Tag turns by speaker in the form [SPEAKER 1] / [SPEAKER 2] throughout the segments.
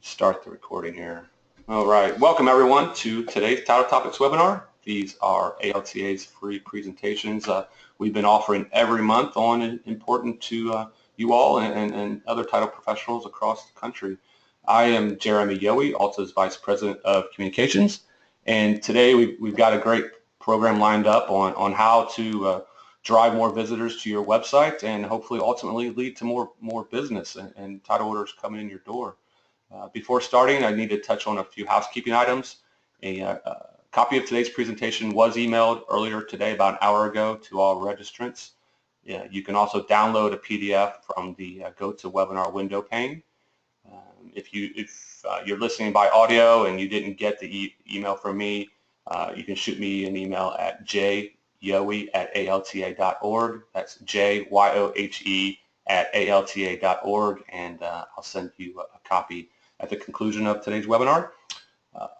[SPEAKER 1] Start the recording here. All right, welcome everyone to today's Title Topics webinar. These are ALTA's free presentations we've been offering every month on important to you all and other title professionals across the country. I am Jeremy Yowie, Alta's Vice President of Communications, and today we've got a great program lined up on how to drive more visitors to your website and hopefully ultimately lead to more business and title orders coming in your door. Before starting, I need to touch on a few housekeeping items. A copy of today's presentation was emailed earlier today, about an hour ago, to all registrants. Yeah, you can also download a PDF from the Go to Webinar window pane. If you're listening by audio and you didn't get the email from me, you can shoot me an email at jyohe@alta.org. That's jyohe@alta.org, and I'll send you a copy at the conclusion of today's webinar.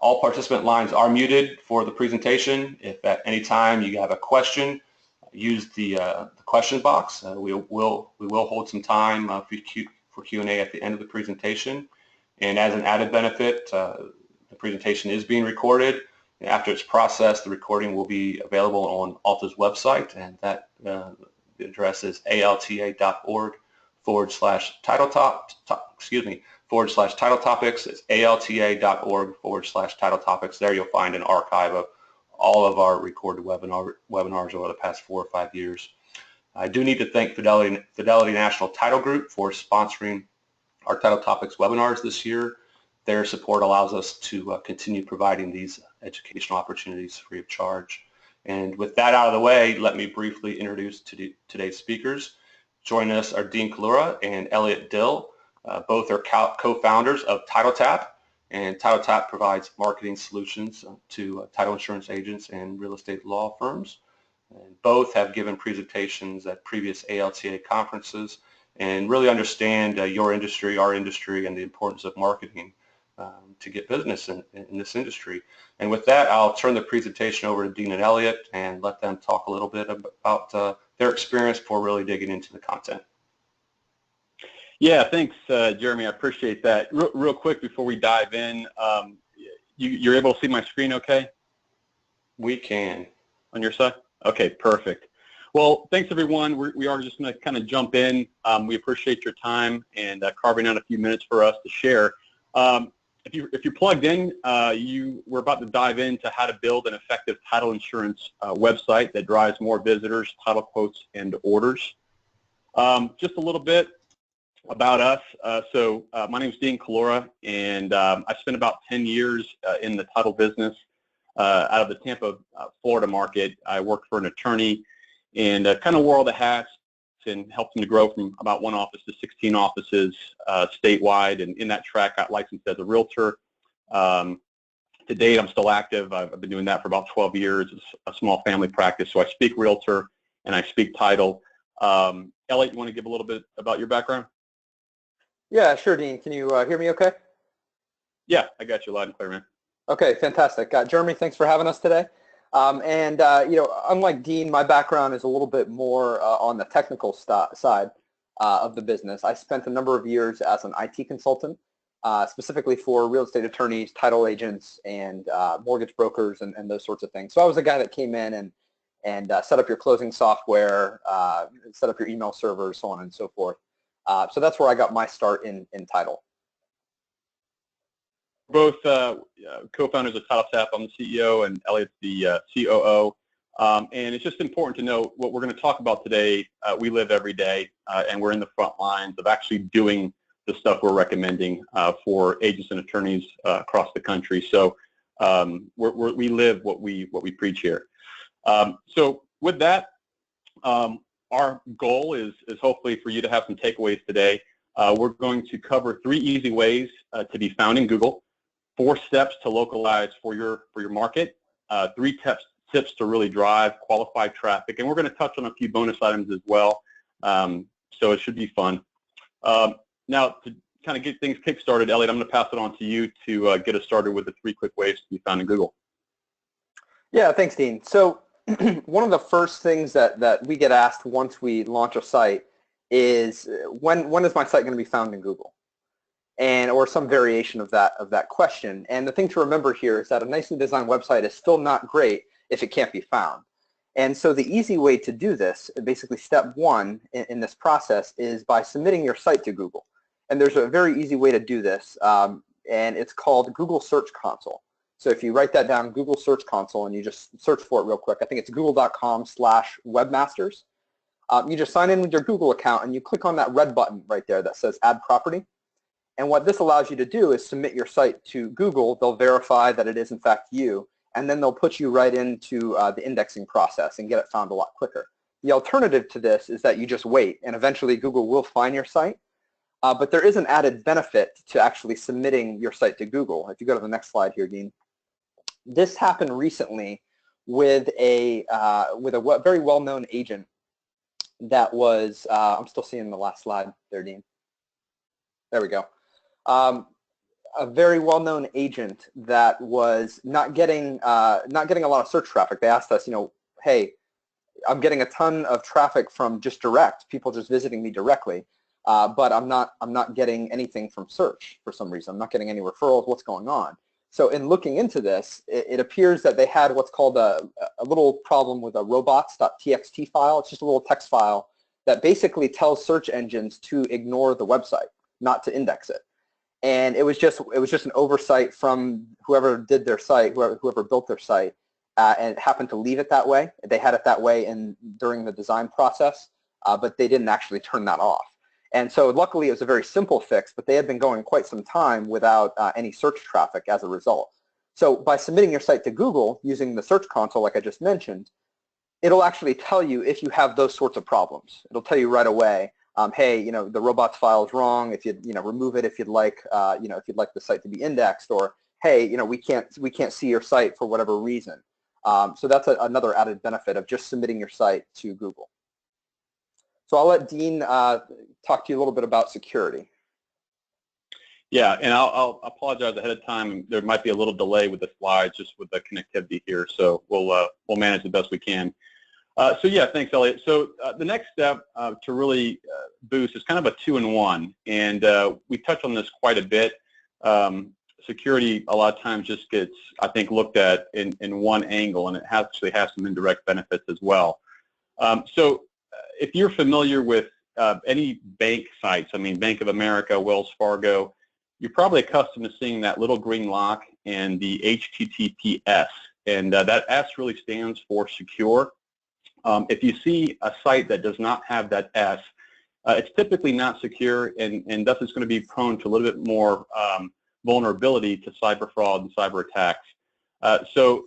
[SPEAKER 1] All participant lines are muted for the presentation. If at any time you have a question, use the question box. We will hold some time for Q&A at the end of the presentation. And as an added benefit, the presentation is being recorded. After it's processed, the recording will be available on Alta's website, and that the address is alta.org/title topics. It's alta.org/title topics. There you'll find an archive of all of our recorded webinars over the past 4 or 5 years. I do need to thank Fidelity National Title Group for sponsoring our Title Topics webinars this year. Their support allows us to continue providing these educational opportunities free of charge. And with that out of the way, let me briefly introduce today's speakers. Joining us are Dean Kalura and Elliot Dill. Both are co-founders of TitleTap, and TitleTap provides marketing solutions to title insurance agents and real estate law firms. And both have given presentations at previous ALTA conferences and really understand your industry, our industry, and the importance of marketing to get business in this industry. And with that, I'll turn the presentation over to Dean and Elliot and let them talk a little bit about their experience before really digging into the content.
[SPEAKER 2] Yeah, thanks, Jeremy. I appreciate that. Real quick before we dive in, you're able to see my screen okay?
[SPEAKER 1] We can.
[SPEAKER 2] On your side? Okay, perfect. Well, thanks, everyone. We are just going to kind of jump in. We appreciate your time and carving out a few minutes for us to share. If you're plugged in, we're about to dive into how to build an effective title insurance website that drives more visitors, title quotes, and orders. Just a little bit about us. My name is Dean Kalura, and I spent about 10 years in the title business out of the Tampa, Florida market. I worked for an attorney and kind of wore all the hats and helped them to grow from about 1 office to 16 offices statewide, and in that track got licensed as a realtor. To date, I'm still active. I've been doing that for about 12 years. It's a small family practice, so I speak realtor and I speak title. Elliot, you want to give a little bit about your background?
[SPEAKER 3] Yeah, sure, Dean. Can you hear me okay?
[SPEAKER 2] Yeah, I got you loud and clear, man.
[SPEAKER 3] Okay, fantastic. Jeremy, thanks for having us today. Unlike Dean, my background is a little bit more on the technical side of the business. I spent a number of years as an IT consultant, specifically for real estate attorneys, title agents, and mortgage brokers and those sorts of things. So I was the guy that came in and set up your closing software, set up your email servers, so on and so forth. So that's where I got my start in title.
[SPEAKER 2] Both co-founders of TitleTap. I'm the CEO and Elliot's the COO. And it's just important to know what we're going to talk about today. We live every day, and we're in the front lines of actually doing the stuff we're recommending for agents and attorneys across the country. So we live what we preach here. So with that, our goal is hopefully for you to have some takeaways today. We're going to cover 3 easy ways to be found in Google, 4 steps to localize for your market, 3 tips to really drive qualified traffic, and we're going to touch on a few bonus items as well. So it should be fun. Now, to kind of get things kick-started, Elliot, I'm going to pass it on to you to get us started with the 3 quick ways to be found in Google.
[SPEAKER 3] Yeah, thanks, Dean. So one of the first things that we get asked once we launch a site is when is my site going to be found in Google? or some variation of that question. And the thing to remember here is that a nicely designed website is still not great if it can't be found. And so the easy way to do this, basically step one in this process, is by submitting your site to Google. And there's a very easy way to do this, and it's called Google Search Console. So if you write that down, Google Search Console, and you just search for it real quick, I think it's google.com/webmasters. You just sign in with your Google account, and you click on that red button right there that says Add Property. And what this allows you to do is submit your site to Google. They'll verify that it is in fact you, and then they'll put you right into the indexing process and get it found a lot quicker. The alternative to this is that you just wait, and eventually Google will find your site. But there is an added benefit to actually submitting your site to Google. If you go to the next slide here, Dean. This happened recently with a very well-known agent that was, I'm still seeing the last slide there, Dean. There we go. A very well-known agent that was not getting a lot of search traffic. They asked us, hey, I'm getting a ton of traffic from just direct, people just visiting me directly, but I'm not getting anything from search for some reason. I'm not getting any referrals. What's going on? So in looking into this, it appears that they had what's called a little problem with a robots.txt file. It's just a little text file that basically tells search engines to ignore the website, not to index it. And it was just an oversight from whoever did their site, whoever built their site, and it happened to leave it that way. They had it that way during the design process, but they didn't actually turn that off. And so luckily it was a very simple fix, but they had been going quite some time without any search traffic as a result. So by submitting your site to Google using the Search Console, like I just mentioned, it'll actually tell you if you have those sorts of problems. It'll tell you right away, hey, the robots file is wrong. If you remove it if you'd like, if you'd like the site to be indexed, or hey, we can't see your site for whatever reason. So that's another added benefit of just submitting your site to Google. So I'll let Dean talk to you a little bit about security.
[SPEAKER 2] Yeah, and I'll apologize ahead of time. There might be a little delay with the slides, just with the connectivity here. So we'll manage the best we can. So yeah, thanks, Elliot. So the next step to really boost is kind of a 2-in-1, and we touch on this quite a bit. Security a lot of times just gets, I think, looked at in one angle, and it actually has some indirect benefits as well. So if you're familiar with any bank sites, I mean, Bank of America, Wells Fargo, you're probably accustomed to seeing that little green lock and the HTTPS, and that S really stands for secure. If you see a site that does not have that S, it's typically not secure, and thus it's going to be prone to a little bit more vulnerability to cyber fraud and cyber attacks. So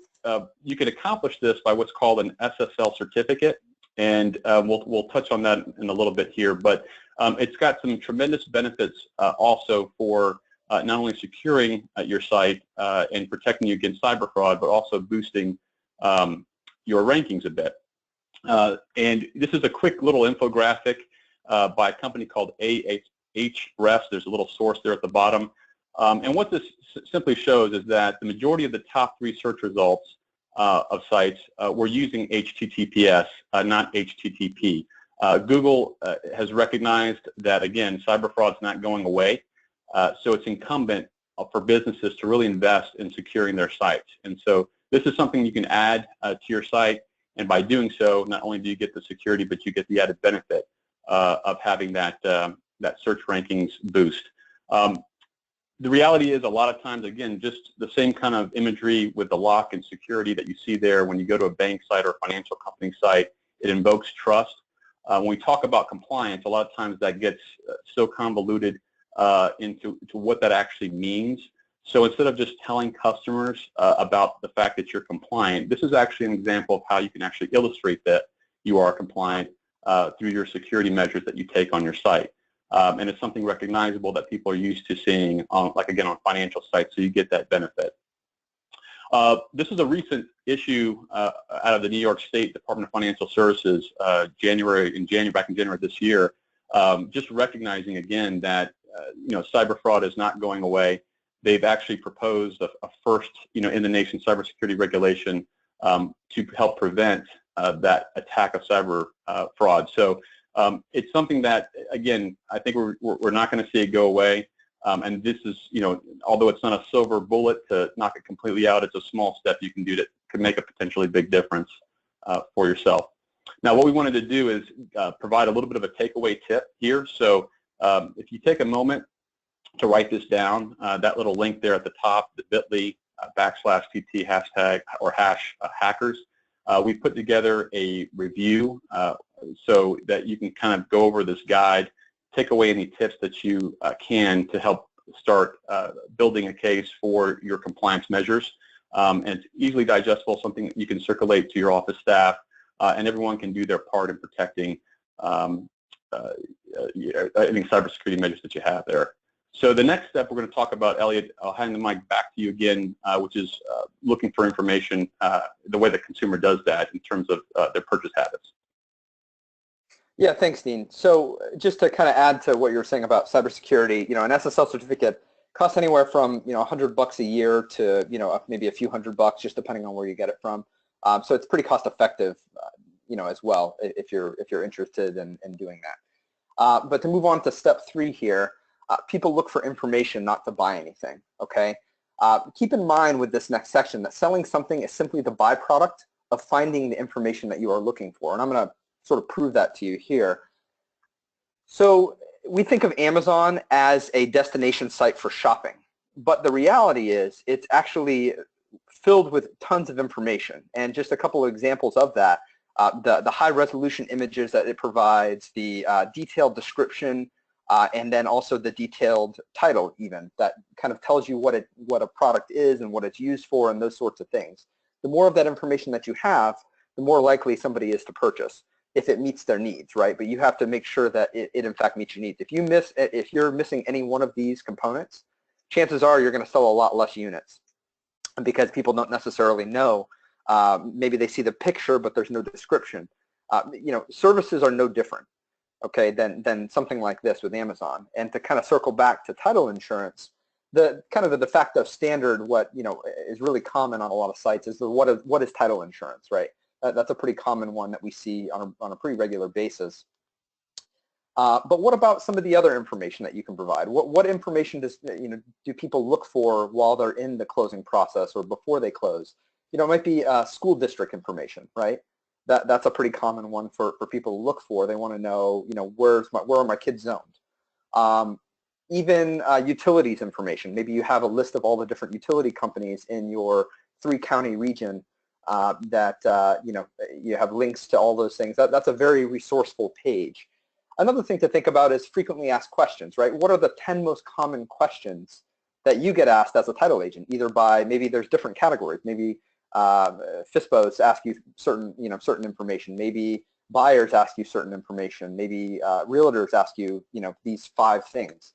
[SPEAKER 2] you can accomplish this by what's called an SSL certificate, and we'll touch on that in a little bit here, but it's got some tremendous benefits also for not only securing your site and protecting you against cyber fraud, but also boosting your rankings a bit. And this is a quick little infographic by a company called Ahrefs. There's a little source there at the bottom. And what this simply shows is that the majority of the top 3 search results of sites were using HTTPS, not HTTP. Google has recognized that, again, cyber fraud's not going away, so it's incumbent for businesses to really invest in securing their sites. And so this is something you can add to your site, and by doing so, not only do you get the security, but you get the added benefit of having that search rankings boost. The reality is, a lot of times, again, just the same kind of imagery with the lock and security that you see there when you go to a bank site or a financial company site, it invokes trust. When we talk about compliance, a lot of times that gets so convoluted into what that actually means. So instead of just telling customers about the fact that you're compliant, this is actually an example of how you can actually illustrate that you are compliant through your security measures that you take on your site. And it's something recognizable that people are used to seeing, like again, on financial sites, so you get that benefit. This is a recent issue out of the New York State Department of Financial Services, back in January of this year, just recognizing again that cyber fraud is not going away. They've actually proposed a first, in the nation cybersecurity regulation to help prevent that attack of cyber fraud. So it's something that, again, I think we're not going to see it go away. And this is, although it's not a silver bullet to knock it completely out, it's a small step you can do that could make a potentially big difference for yourself. Now, what we wanted to do is provide a little bit of a takeaway tip here. So if you take a moment to write this down, that little link there at the top, the bit.ly/TT hashtag or hash hackers, we put together a review so that you can kind of go over this guide, take away any tips that you can to help start building a case for your compliance measures. And it's easily digestible, something that you can circulate to your office staff, and everyone can do their part in protecting any cybersecurity measures that you have there. So the next step we're going to talk about, Elliot, I'll hand the mic back to you again, which is looking for information, the way the consumer does that in terms of their purchase habits.
[SPEAKER 3] Yeah, thanks, Dean. So just to kind of add to what you were saying about cybersecurity, an SSL certificate costs anywhere from $100 a year to maybe a few $100, just depending on where you get it from. So it's pretty cost effective, as well if you're interested in doing that. But to move on to step 3 here, people look for information, not to buy anything. Okay. Keep in mind with this next section that selling something is simply the byproduct of finding the information that you are looking for, and I'm going to sort of prove that to you here. So we think of Amazon as a destination site for shopping, but the reality is it's actually filled with tons of information. And just a couple of examples of that, the high resolution images that it provides, the detailed description, and then also the detailed title even that kind of tells you what a product is and what it's used for and those sorts of things. The more of that information that you have, the more likely somebody is to purchase if it meets their needs, right? But you have to make sure that it in fact meets your needs. If you're missing any one of these components, chances are you're going to sell a lot less units because people don't necessarily know. Maybe they see the picture, but there's no description. Services are no different, okay, than something like this with Amazon. And to kind of circle back to title insurance, the kind of the de facto standard, what is really common on a lot of sites is what is title insurance, right? That's a pretty common one that we see on a pretty regular basis. But what about some of the other information that you can provide? What information do people look for while they're in the closing process or before they close? It might be school district information, right? That's a pretty common one for people to look for. They want to know, where are my kids zoned? Even utilities information. Maybe you have a list of all the different utility companies in your 3-county region that you have links to all those things. That's a very resourceful page. Another thing to think about is frequently asked questions, right? What are the 10 most common questions that you get asked as a title agent, either by, maybe there's different categories. Maybe FISBOs ask you certain information. Maybe buyers ask you certain information. Maybe realtors ask you, these 5 things.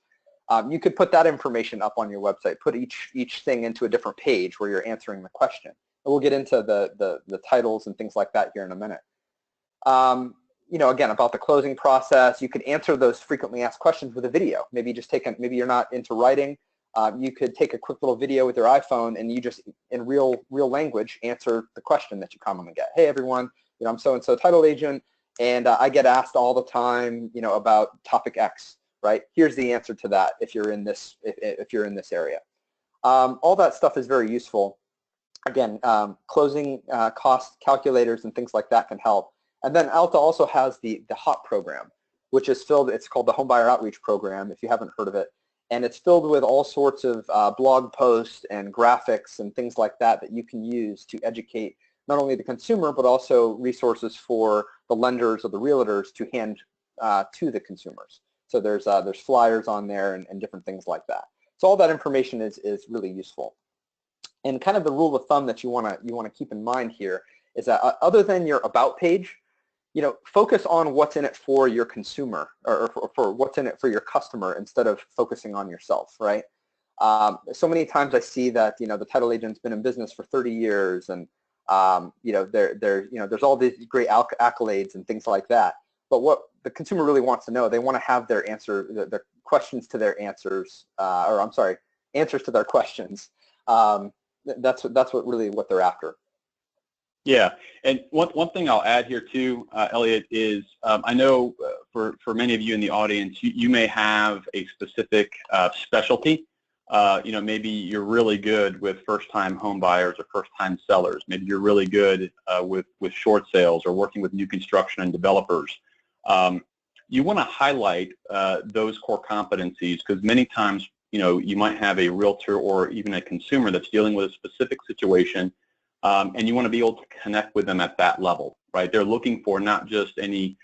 [SPEAKER 3] You could put that information up on your website, put each thing into a different page where you're answering the question. And we'll get into the titles and things like that here in a minute. Again, about the closing process, you could answer those frequently asked questions with a video. Maybe maybe you're not into writing. You could take a quick little video with your iPhone and you just, in real language, answer the question that you commonly get. Hey everyone, I'm so-and-so title agent, and I get asked all the time, about topic X, right? Here's the answer to that if you're in this area. All that stuff is very useful. Again, closing cost calculators and things like that can help. And then Alta also has the HOT program, which is it's called the Home Buyer Outreach Program, if you haven't heard of it. And it's filled with all sorts of blog posts and graphics and things like that you can use to educate not only the consumer, but also resources for the lenders or the realtors to hand to the consumers. So there's flyers on there and different things like that. So all that information is really useful. And kind of the rule of thumb that you want to keep in mind here is that other than your about page, focus on what's in it for your consumer or for what's in it for your customer instead of focusing on yourself, right? So many times I see that the title agent's been in business for 30 years and there's all these great accolades and things like that. But what the consumer really wants to know, they want to have their questions to their answers, answers to their questions. That's what they're after.
[SPEAKER 2] Yeah, and one thing I'll add here too, Elliot, is I know for many of you in the audience, you may have a specific specialty. Maybe you're really good with first-time home buyers or first-time sellers. Maybe you're really good with short sales or working with new construction and developers. You want to highlight those core competencies because many times, you might have a realtor or even a consumer that's dealing with a specific situation. And you want to be able to connect with them at that level, right? They're looking for not just any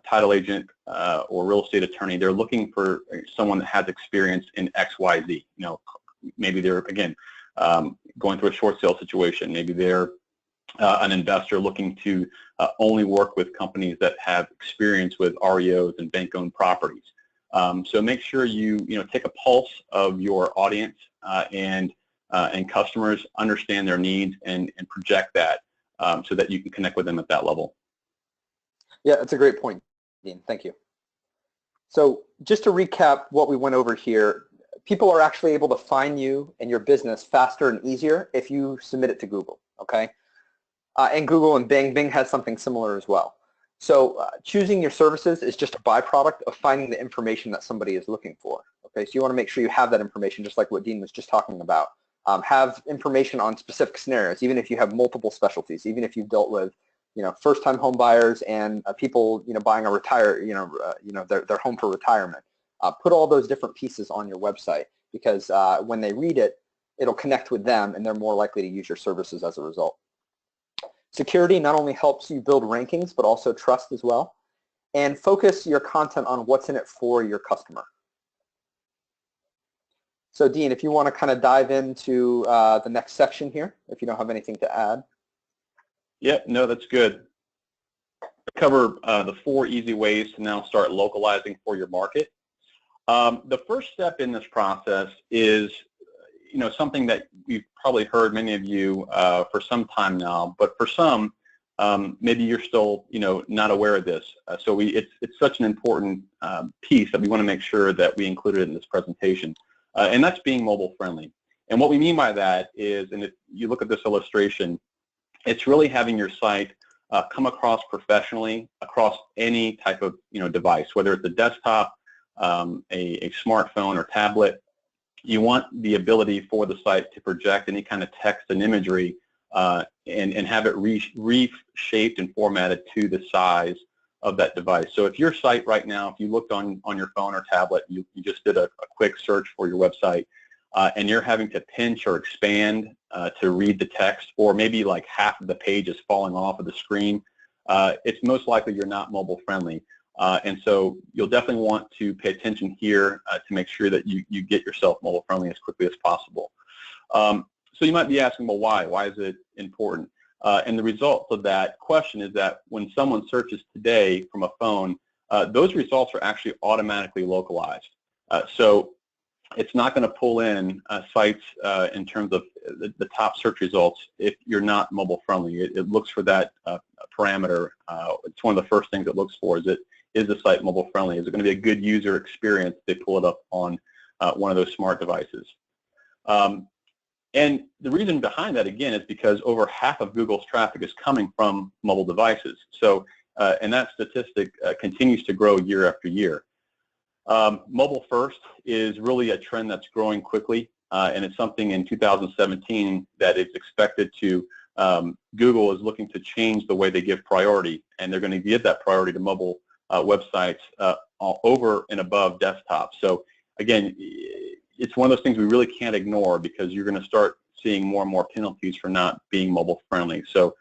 [SPEAKER 2] title agent or real estate attorney. They're looking for someone that has experience in X, Y, Z. Maybe they're, again, going through a short sale situation. Maybe they're an investor looking to only work with companies that have experience with REOs and bank-owned properties. So make sure you take a pulse of your audience and customers, understand their needs and project that so that you can connect with them at that level.
[SPEAKER 3] Yeah, that's a great point, Dean. Thank you. So just to recap what we went over here, people are actually able to find you and your business faster and easier if you submit it to Google, okay? And Google and Bing has something similar as well. So choosing your services is just a byproduct of finding the information that somebody is looking for, okay? So you want to make sure you have that information just like what Dean was just talking about. Have information on specific scenarios, even if you have multiple specialties, even if you've dealt with, first-time home buyers and people, buying a their home for retirement. Put all those different pieces on your website because when they read it, it'll connect with them and they're more likely to use your services as a result. Security not only helps you build rankings, but also trust as well. And focus your content on what's in it for your customer. So Dean, if you want to kind of dive into the next section here, if you don't have anything to add.
[SPEAKER 2] Yep, no, that's good. Cover the 4 easy ways to now start localizing for your market. The first step in this process is, something that you've probably heard many of you for some time now, but for some, maybe you're still, not aware of this. So it's such an important piece that we want to make sure that we include it in this presentation. And that's being mobile friendly. And what we mean by that is, and if you look at this illustration, it's really having your site come across professionally across any type of device, whether it's a desktop, a smartphone or tablet. You want the ability for the site to project any kind of text and imagery and have it reshaped and formatted to the size of that device. So if your site right now, if you looked on your phone or tablet, you just did a quick search for your website, and you're having to pinch or expand to read the text, or maybe like half of the page is falling off of the screen, it's most likely you're not mobile friendly. And so you'll definitely want to pay attention here to make sure that you get yourself mobile friendly as quickly as possible. So you might be asking, well, why? Why is it important? And the result of that question is that when someone searches today from a phone, those results are actually automatically localized. So it's not going to pull in sites in terms of the top search results if you're not mobile friendly. It looks for that parameter. It's one of the first things it looks for. Is the site mobile friendly? Is it going to be a good user experience if they pull it up on one of those smart devices? And the reason behind that, again, is because over half of Google's traffic is coming from mobile devices. So, and that statistic continues to grow year after year. Mobile first is really a trend that's growing quickly, and it's something in 2017 that is expected to, Google is looking to change the way they give priority, and they're going to give that priority to mobile websites over and above desktop. So again, it's one of those things we really can't ignore because you're going to start seeing more and more penalties for not being mobile friendly. So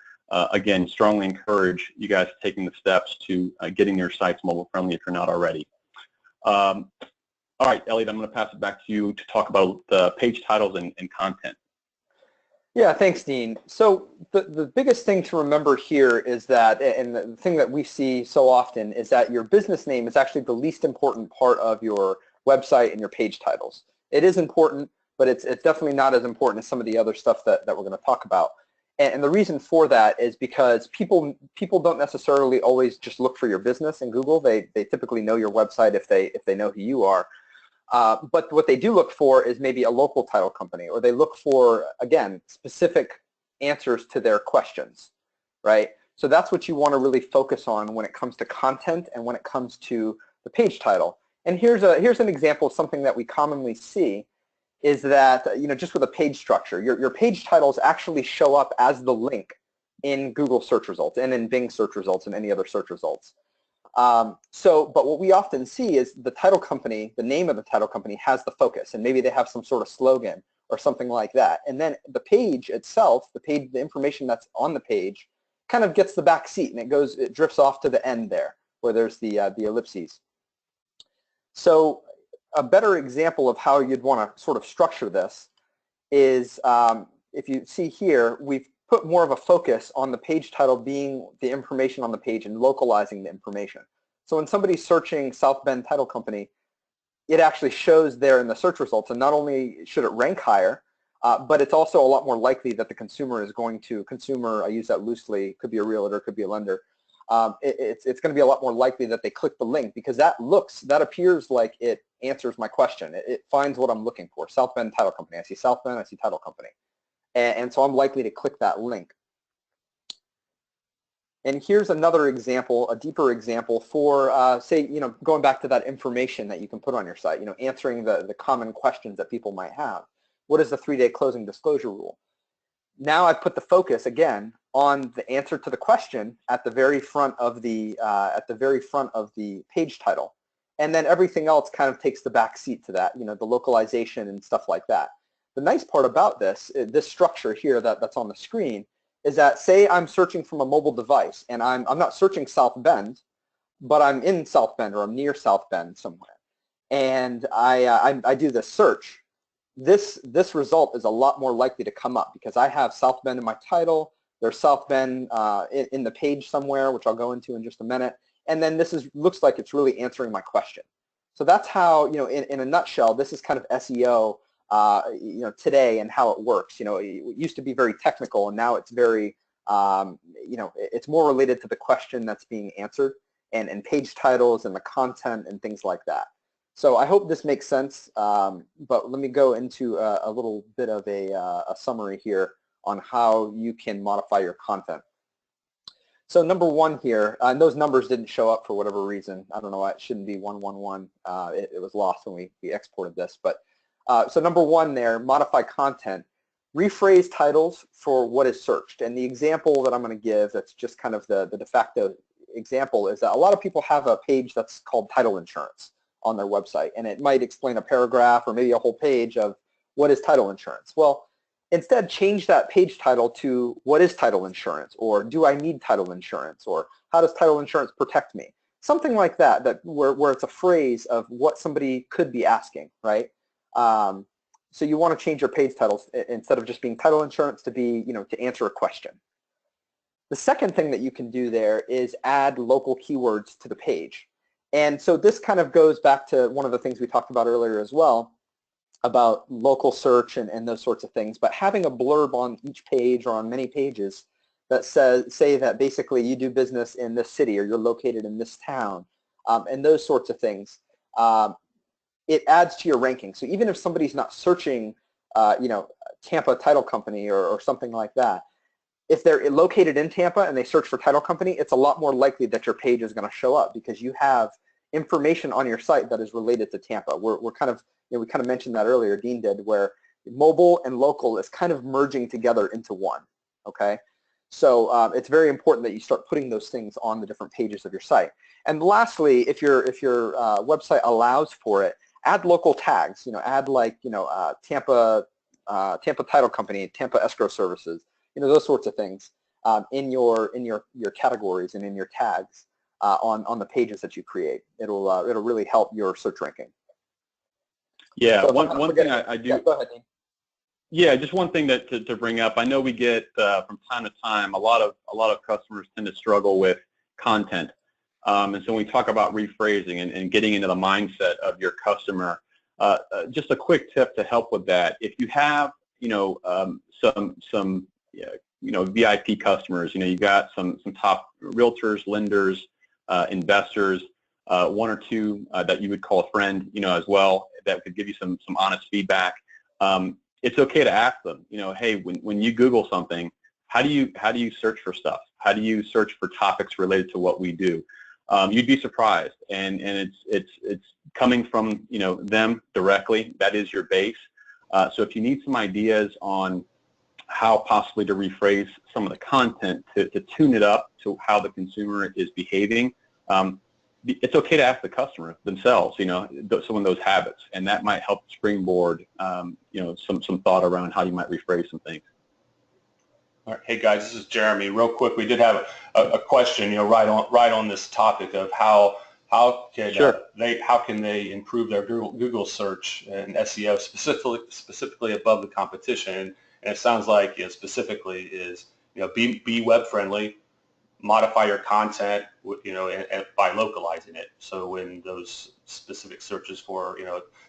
[SPEAKER 2] again, strongly encourage you guys taking the steps to getting your sites mobile friendly if you're not already. All right, Elliot, I'm going to pass it back to you to talk about the page titles and content.
[SPEAKER 3] Yeah, thanks, Dean. So the biggest thing to remember here is that, and the thing that we see so often is that your business name is actually the least important part of your website and your page titles. It is important, but it's definitely not as important as some of the other stuff that we're going to talk about. And the reason for that is because people don't necessarily always just look for your business in Google. They typically know your website if they know who you are. But what they do look for is maybe a local title company, or they look for, again, specific answers to their questions. right? So that's what you want to really focus on when it comes to content and when it comes to the page title. And here's an example of something that we commonly see is that, just with a page structure, your page titles actually show up as the link in Google search results and in Bing search results and any other search results. But what we often see is the title company, the name of the title company has the focus, and maybe they have some sort of slogan or something like that. And then the page itself, the information that's on the page kind of gets the back seat, and it drifts off to the end there where there's the ellipses. So a better example of how you'd want to sort of structure this is if you see here, we've put more of a focus on the page title being the information on the page and localizing the information. So when somebody's searching South Bend Title Company, it actually shows there in the search results, and not only should it rank higher, but it's also a lot more likely that the consumer is going to, I use that loosely, could be a realtor, could be a lender, it's going to be a lot more likely that they click the link because that appears like it answers my question. It finds what I'm looking for. South Bend Title Company. I see South Bend, I see Title Company. And so I'm likely to click that link. And here's another example, a deeper example for, say, going back to that information that you can put on your site, answering the common questions that people might have. What is the 3-day closing disclosure rule? Now I've put the focus again on the answer to the question at the very front of the page title, and then everything else kind of takes the back seat to that. The localization and stuff like that. The nice part about this structure here that's on the screen is that, say I'm searching from a mobile device and I'm not searching South Bend, but I'm in South Bend or I'm near South Bend somewhere, and I do this search. This result is a lot more likely to come up because I have South Bend in my title. There's South Bend in the page somewhere, which I'll go into in just a minute. And then looks like it's really answering my question. So that's how, in a nutshell, this is kind of SEO, today and how it works. It used to be very technical, and now it's very, it's more related to the question that's being answered and page titles and the content and things like that. So I hope this makes sense, but let me go into a little bit of a summary here on how you can modify your content. So number one here, and those numbers didn't show up for whatever reason. I don't know why it shouldn't be 111. It was lost when we exported this. But so number one there, modify content. Rephrase titles for what is searched. And the example that I'm going to give that's just kind of the de facto example is that a lot of people have a page that's called title insurance on their website, and it might explain a paragraph or maybe a whole page of what is title insurance. Well, instead change that page title to what is title insurance, or do I need title insurance, or how does title insurance protect me? Something like that, where it's a phrase of what somebody could be asking, right? So you want to change your page titles instead of just being title insurance to be, to answer a question. The second thing that you can do there is add local keywords to the page. And so this kind of goes back to one of the things we talked about earlier as well, about local search and those sorts of things. But having a blurb on each page or on many pages that say that basically you do business in this city or you're located in this town, and those sorts of things, it adds to your ranking. So even if somebody's not searching, Tampa Title Company or something like that, if they're located in Tampa and they search for title company, it's a lot more likely that your page is going to show up because you have information on your site that is related to Tampa. We're kind of, we kind of mentioned that earlier, Dean did, where mobile and local is kind of merging together into one, okay? So it's very important that you start putting those things on the different pages of your site. And lastly, if your website allows for it, add local tags, add like, Tampa Title Company, Tampa Escrow Services, those sorts of things in your categories and in your tags on the pages that you create. It'll really help your search ranking.
[SPEAKER 2] Yeah,
[SPEAKER 3] so
[SPEAKER 2] one thing I do.
[SPEAKER 3] Yeah, go ahead, Dean.
[SPEAKER 2] Yeah, just one thing to bring up. I know we get from time to time a lot of customers tend to struggle with content, and so when we talk about rephrasing and getting into the mindset of your customer, just a quick tip to help with that. If you have some VIP customers, you got some top realtors, lenders, investors, one or two that you would call a friend, as well, that could give you some honest feedback. It's okay to ask them, hey, when you Google something, how do you search for stuff? How do you search for topics related to what we do? You'd be surprised, and it's coming from them directly. That is your base. So if you need some ideas on how possibly to rephrase some of the content to tune it up to how the consumer is behaving, it's okay to ask the customer themselves, some of those habits, and that might help springboard, some thought around how you might rephrase some things.
[SPEAKER 1] All right. Hey guys, this is Jeremy. Real quick, we did have a question, right on this topic of how can
[SPEAKER 2] Sure.
[SPEAKER 1] how can they improve their Google search and SEO specifically above the competition? And it sounds like specifically is be web friendly, modify your content, and by localizing it. So when those specific searches for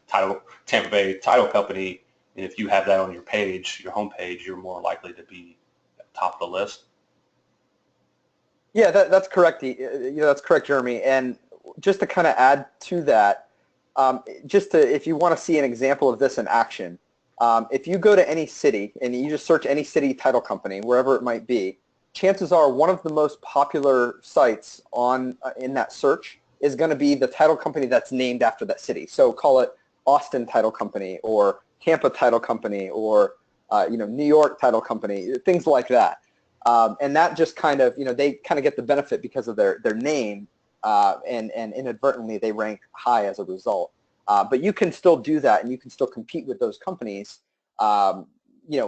[SPEAKER 1] Tampa Bay title company, and if you have that on your page, your home page, you're more likely to be at the top of the list.
[SPEAKER 3] Yeah, that's correct. That's correct, Jeremy. And just to kind of add to that, if you want to see an example of this in action, if you go to any city and you just search any city title company, wherever it might be, chances are one of the most popular sites in that search is going to be the title company that's named after that city. So call it Austin Title Company or Tampa Title Company or New York Title Company, things like that. And that just kind of, they kind of get the benefit because of their name, and inadvertently they rank high as a result. But you can still do that, and you can still compete with those companies,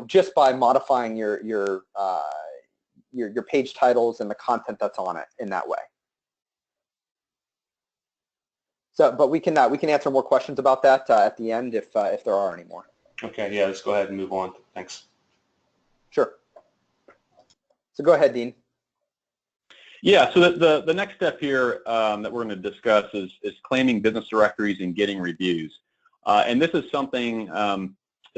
[SPEAKER 3] just by modifying your page titles and the content that's on it in that way. So, but we can answer more questions about that at the end if there are any more.
[SPEAKER 1] Okay, yeah, let's go ahead and move on. Thanks.
[SPEAKER 3] Sure. So go ahead, Dean.
[SPEAKER 2] Yeah, so the next step here that we're going to discuss is claiming business directories and getting reviews. And this is something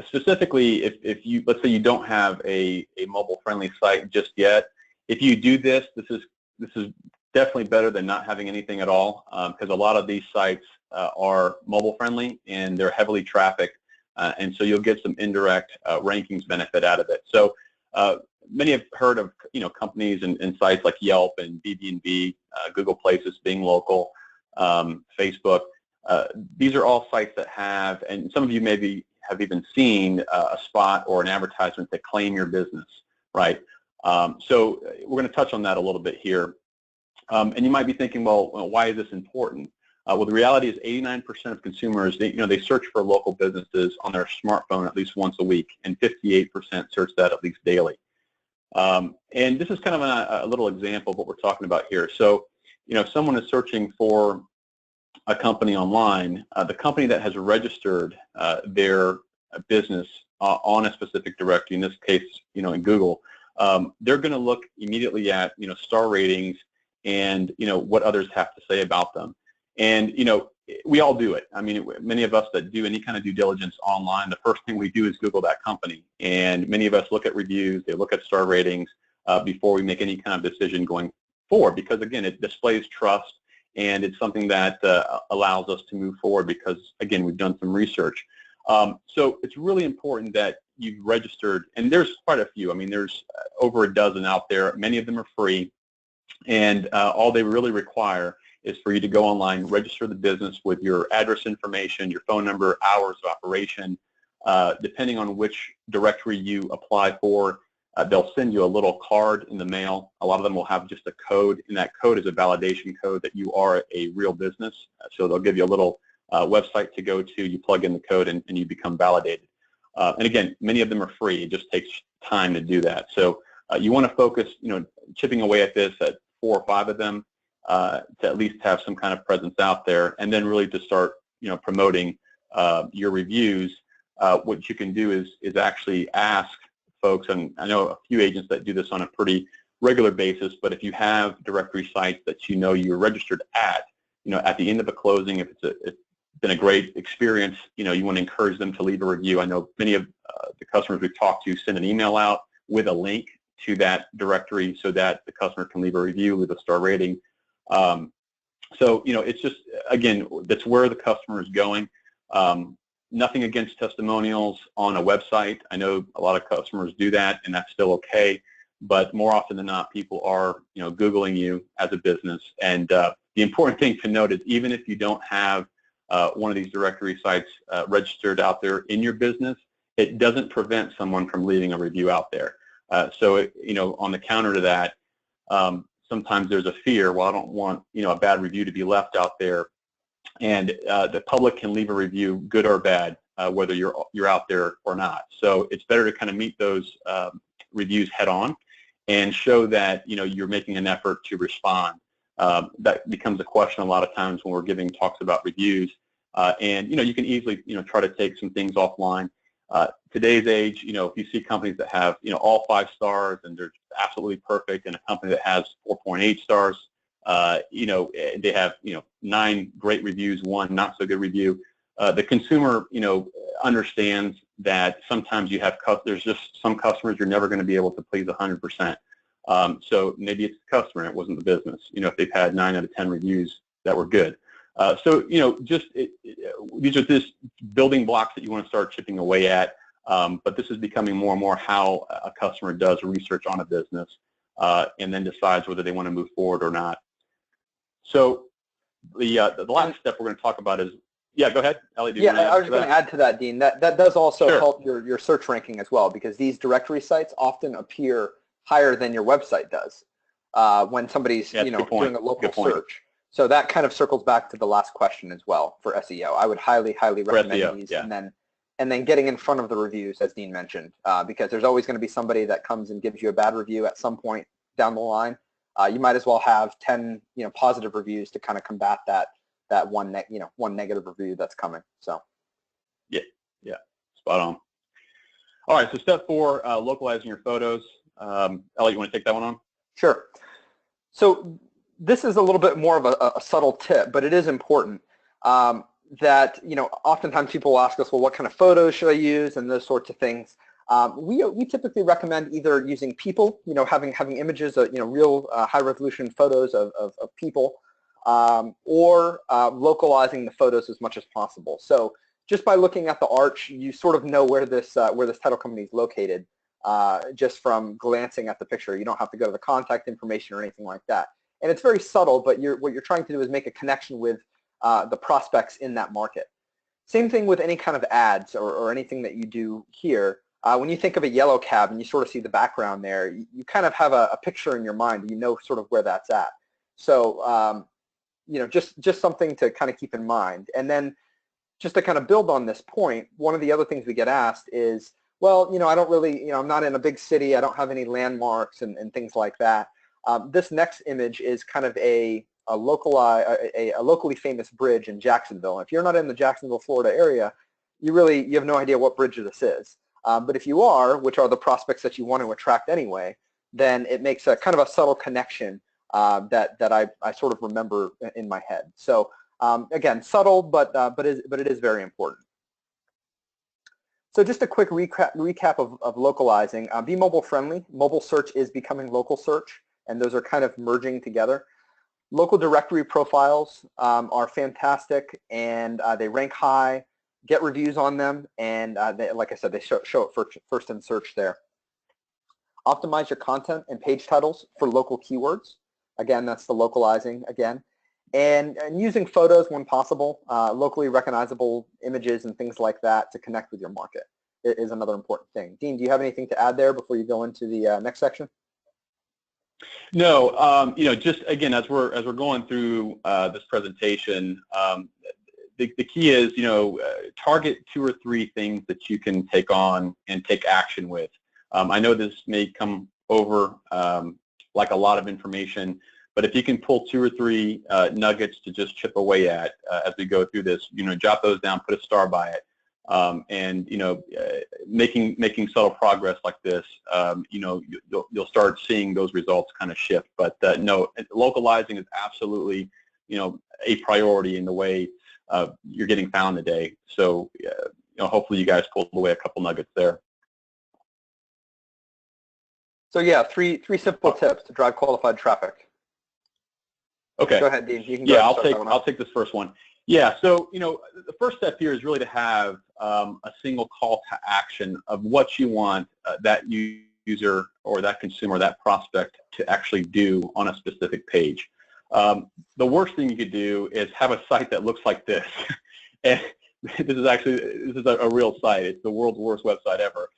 [SPEAKER 2] specifically if you, let's say you don't have a mobile-friendly site just yet. If you do this, this is definitely better than not having anything at all, because a lot of these sites are mobile-friendly and they're heavily trafficked, and so you'll get some indirect rankings benefit out of it. So many have heard of companies and sites like Yelp and BB&B, Google Places being local, Facebook. These are all sites that have, and some of you maybe have even seen a spot or an advertisement to claim your business, right? So we're going to touch on that a little bit here. And you might be thinking, well, why is this important? Well, the reality is 89% of consumers, they search for local businesses on their smartphone at least once a week, and 58% search that at least daily. And this is kind of a little example of what we're talking about here. So, if someone is searching for a company online, the company that has registered their business on a specific directory, in this case, in Google, they're going to look immediately at, star ratings and, what others have to say about them. And, we all do it. I mean, many of us that do any kind of due diligence online, the first thing we do is Google that company. And many of us look at reviews, they look at star ratings before we make any kind of decision going forward, because again, it displays trust and it's something that allows us to move forward because, again, we've done some research. So it's really important that you've registered, and there's quite a few. I mean, there's over a dozen out there. Many of them are free, and all they really require is for you to go online, register the business with your address information, your phone number, hours of operation. Depending on which directory you apply for, they'll send you a little card in the mail. A lot of them will have just a code, and that code is a validation code that you are a real business. So they'll give you a little website to go to. You plug in the code, and you become validated. And again, many of them are free. It just takes time to do that. So you want to focus, chipping away at this at 4 or 5 of them, to at least have some kind of presence out there, and then really to start, promoting your reviews. What you can do is actually ask folks, and I know a few agents that do this on a pretty regular basis, but if you have directory sites that you're registered at, at the end of a closing, if it's been a great experience, you want to encourage them to leave a review. I know many of the customers we've talked to send an email out with a link to that directory so that the customer can leave a review, leave a star rating. So, it's just, again, that's where the customer is going. Nothing against testimonials on a website. I know a lot of customers do that, and that's still okay. but more often than not, people are, Googling you as a business. And the important thing to note is even if you don't have one of these directory sites registered out there in your business, it doesn't prevent someone from leaving a review out there. So, on the counter to that, sometimes there's a fear, well, I don't want, a bad review to be left out there. And the public can leave a review, good or bad, whether you're out there or not. So it's better to kind of meet those reviews head on and show that, you're making an effort to respond. That becomes a question a lot of times when we're giving talks about reviews. And, you can easily, try to take some things offline. Today's age, if you see companies that have, all 5 stars and they're absolutely perfect, and a company that has 4.8 stars, they have, 9 great reviews, 1 not so good review. The consumer, understands that sometimes there's just some customers you're never going to be able to please 100%. So maybe it's the customer, it wasn't the business. If they've had 9 out of 10 reviews that were good. So, these are just building blocks that you want to start chipping away at. But this is becoming more and more how a customer does research on a business and then decides whether they want to move forward or not. So the last step we're going to talk about is, yeah, go ahead, Ellie.
[SPEAKER 3] Yeah, I was going to add to that, Dean. That does also
[SPEAKER 2] Sure.
[SPEAKER 3] help your search ranking as well, because these directory sites often appear higher than your website does when somebody's doing a local search. So that kind of circles back to the last question as well for SEO. I would highly recommend these, and then getting in front of the reviews, as Dean mentioned, because there's always going to be somebody that comes and gives you a bad review at some point down the line. You might as well have 10 positive reviews to kind of combat that one negative review that's coming. So
[SPEAKER 2] yeah, spot on. All right, so step 4, localizing your photos. Ellie, you want to take that one on?
[SPEAKER 3] Sure. So this is a little bit more of a subtle tip, but it is important that, oftentimes people will ask us, well, what kind of photos should I use, and those sorts of things. We typically recommend either using people, having images of, real high resolution photos of people, or localizing the photos as much as possible. So just by looking at the arch, you sort of know where this title company is located just from glancing at the picture. You don't have to go to the contact information or anything like that. And it's very subtle, but what you're trying to do is make a connection with the prospects in that market. Same thing with any kind of ads or anything that you do here. When you think of a yellow cab and you sort of see the background there, you kind of have a picture in your mind. You know sort of where that's at. So, just something to kind of keep in mind. And then just to kind of build on this point, one of the other things we get asked is, well, I don't really, I'm not in a big city. I don't have any landmarks and things like that. This next image is kind of a locally famous bridge in Jacksonville. If you're not in the Jacksonville, Florida area, you have no idea what bridge this is. But if you are, which are the prospects that you want to attract anyway, then it makes a kind of a subtle connection that I sort of remember in my head. So again, subtle, but it is very important. So just a quick recap of localizing. Be mobile friendly. Mobile search is becoming local search, and those are kind of merging together. Local directory profiles are fantastic, and they rank high. Get reviews on them, and like I said, they show it first in search there. Optimize your content and page titles for local keywords. Again, that's the localizing again. And using photos when possible, locally recognizable images and things like that to connect with your market is another important thing. Dean, do you have anything to add there before you go into the next section?
[SPEAKER 2] No, just again, as we're going through this presentation, the key is, target 2 or 3 things that you can take on and take action with. I know this may come over like a lot of information, but if you can pull 2 or 3 nuggets to just chip away at as we go through this, jot those down, put a star by it, and making subtle progress like this, you'll start seeing those results kind of shift. But no, localizing is absolutely a priority in the way you're getting found today. So hopefully you guys pulled away a couple nuggets there.
[SPEAKER 3] So yeah, three simple tips to drive qualified traffic.
[SPEAKER 2] Okay.
[SPEAKER 3] Go ahead, Dean. You can
[SPEAKER 2] yeah,
[SPEAKER 3] go
[SPEAKER 2] I'll take this first one. Yeah. So the first step here is really to have a single call to action of what you want that you user or that consumer, that prospect to actually do on a specific page. The worst thing you could do is have a site that looks like this. And this is a real site. It's the world's worst website ever.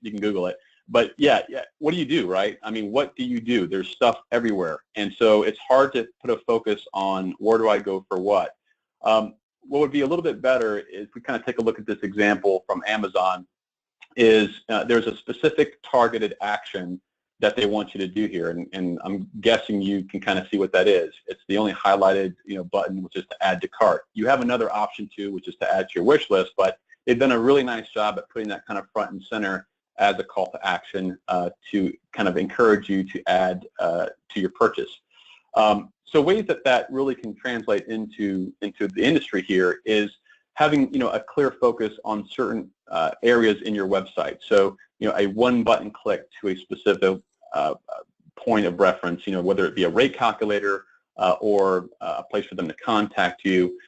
[SPEAKER 2] You can Google it. But yeah, what do you do, right? I mean, what do you do? There's stuff everywhere. And so it's hard to put a focus on where do I go for what. What would be a little bit better is we kind of take a look at this example from Amazon is there's a specific targeted action that they want you to do here, and I'm guessing you can kind of see what that is. It's the only highlighted button, which is to add to cart. You have another option too, which is to add to your wish list, but they've done a really nice job at putting that kind of front and center as a call to action to kind of encourage you to add to your purchase. So ways that really can translate into the industry here is having a clear focus on certain areas in your website. So a one button click to a specific point of reference, whether it be a rate calculator or a place for them to contact you,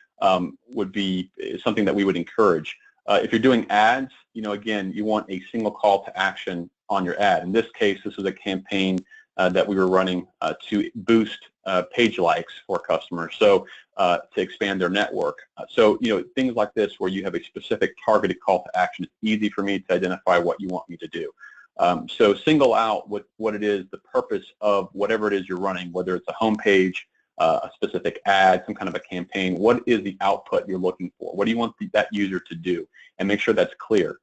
[SPEAKER 2] would be something that we would encourage. If you're doing ads, again, you want a single call to action on your ad. In this case, this was a campaign that we were running to boost page likes for customers, so to expand their network. So things like this where you have a specific targeted call to action, it's easy for me to identify what you want me to do. So single out what it is, the purpose of whatever it is you're running, whether it's a home page, a specific ad, some kind of a campaign. What is the output you're looking for? What do you want that user to do? And make sure that's clear.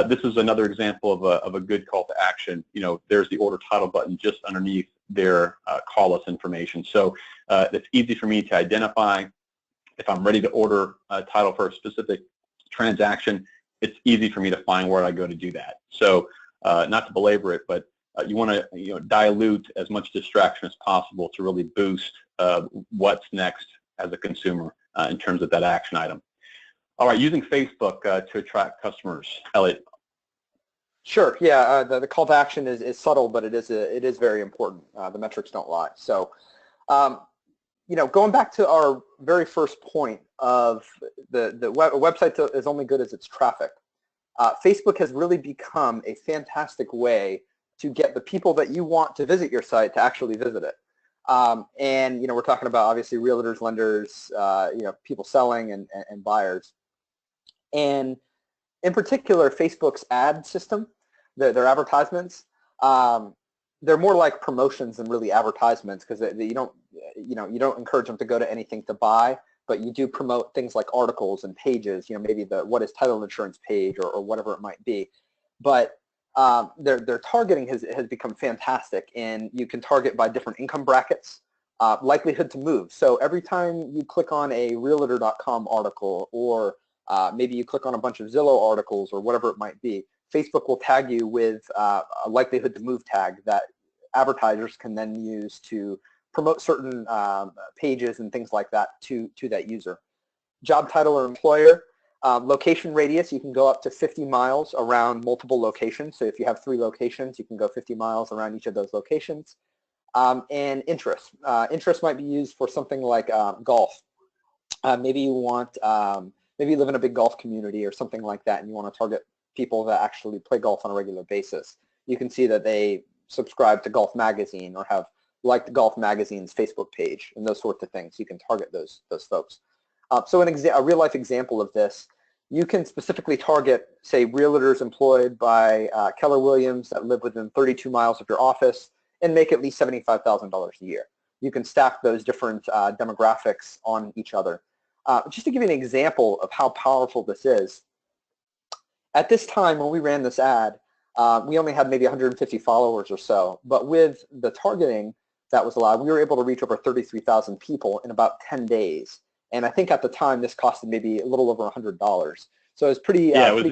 [SPEAKER 2] This is another example of a good call to action. There's the order title button just underneath their call us information. So it's easy for me to identify if I'm ready to order a title for a specific transaction. It's easy for me to find where I go to do that. So not to belabor it, but you want to dilute as much distraction as possible to really boost what's next as a consumer in terms of that action item. All right, using Facebook to attract customers. Elliot.
[SPEAKER 3] Sure. Yeah, the call to action is subtle, but it is very important. The metrics don't lie. So, going back to our very first point of a website is only good as its traffic. Facebook has really become a fantastic way to get the people that you want to visit your site to actually visit it. And we're talking about obviously realtors, lenders, people selling and buyers. And in particular, Facebook's ad system, their advertisements, they're more like promotions than really advertisements, because you don't encourage them to go to anything to buy, but you do promote things like articles and pages, maybe the what is title insurance page or whatever it might be. But their targeting has become fantastic, and you can target by different income brackets, likelihood to move. So every time you click on a realtor.com article, or maybe you click on a bunch of Zillow articles or whatever it might be, Facebook will tag you with a likelihood to move tag that advertisers can then use to promote certain pages and things like that to that user. Job title or employer, location radius, you can go up to 50 miles around multiple locations. So if you have 3 locations, you can go 50 miles around each of those locations. And interest. Interest might be used for something like golf. Maybe you want, maybe you live in a big golf community or something like that, and you want to target people that actually play golf on a regular basis. You can see that they subscribe to Golf Magazine or have liked Golf Magazine's Facebook page and those sorts of things. You can target those folks. So a real-life example of this, you can specifically target, say, realtors employed by Keller Williams that live within 32 miles of your office and make at least $75,000 a year. You can stack those different demographics on each other. Just to give you an example of how powerful this is, at this time when we ran this ad, we only had maybe 150 followers or so, but with the targeting that was allowed, we were able to reach over 33,000 people in about 10 days. And I think at the time this costed maybe a little over $100. So it was pretty. Yeah, it
[SPEAKER 2] was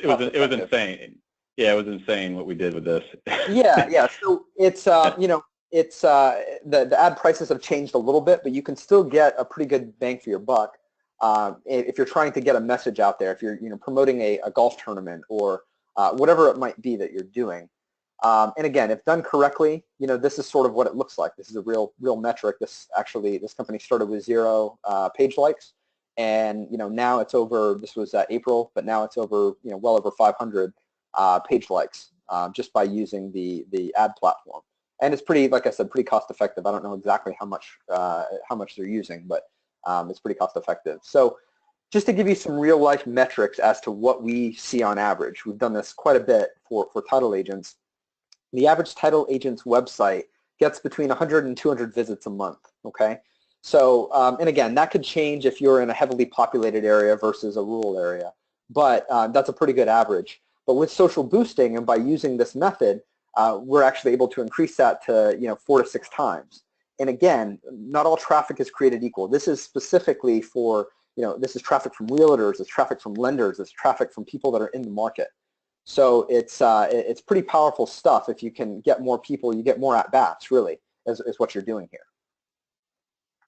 [SPEAKER 2] insane. Yeah, it was insane what we did with this.
[SPEAKER 3] yeah. So it's it's the ad prices have changed a little bit, but you can still get a pretty good bang for your buck if you're trying to get a message out there. If you're promoting a golf tournament or whatever it might be that you're doing. And again, if done correctly, this is sort of what it looks like. This is a real metric. This company started with 0 page likes, and now it's over. This was April, but now it's over well over 500 page likes just by using the ad platform. And it's pretty, like I said, pretty cost effective. I don't know exactly how much they're using, but it's pretty cost effective. So just to give you some real life metrics as to what we see on average, we've done this quite a bit for title agents. The average title agent's website gets between 100 and 200 visits a month, okay? So, and again, that could change if you're in a heavily populated area versus a rural area, but that's a pretty good average. But with social boosting and by using this method, we're actually able to increase that to 4 to 6 times. And again, not all traffic is created equal. This is specifically for, this is traffic from realtors, it's traffic from lenders, it's traffic from people that are in the market. So it's pretty powerful stuff. If you can get more people, you get more at-bats, really, is what you're doing here.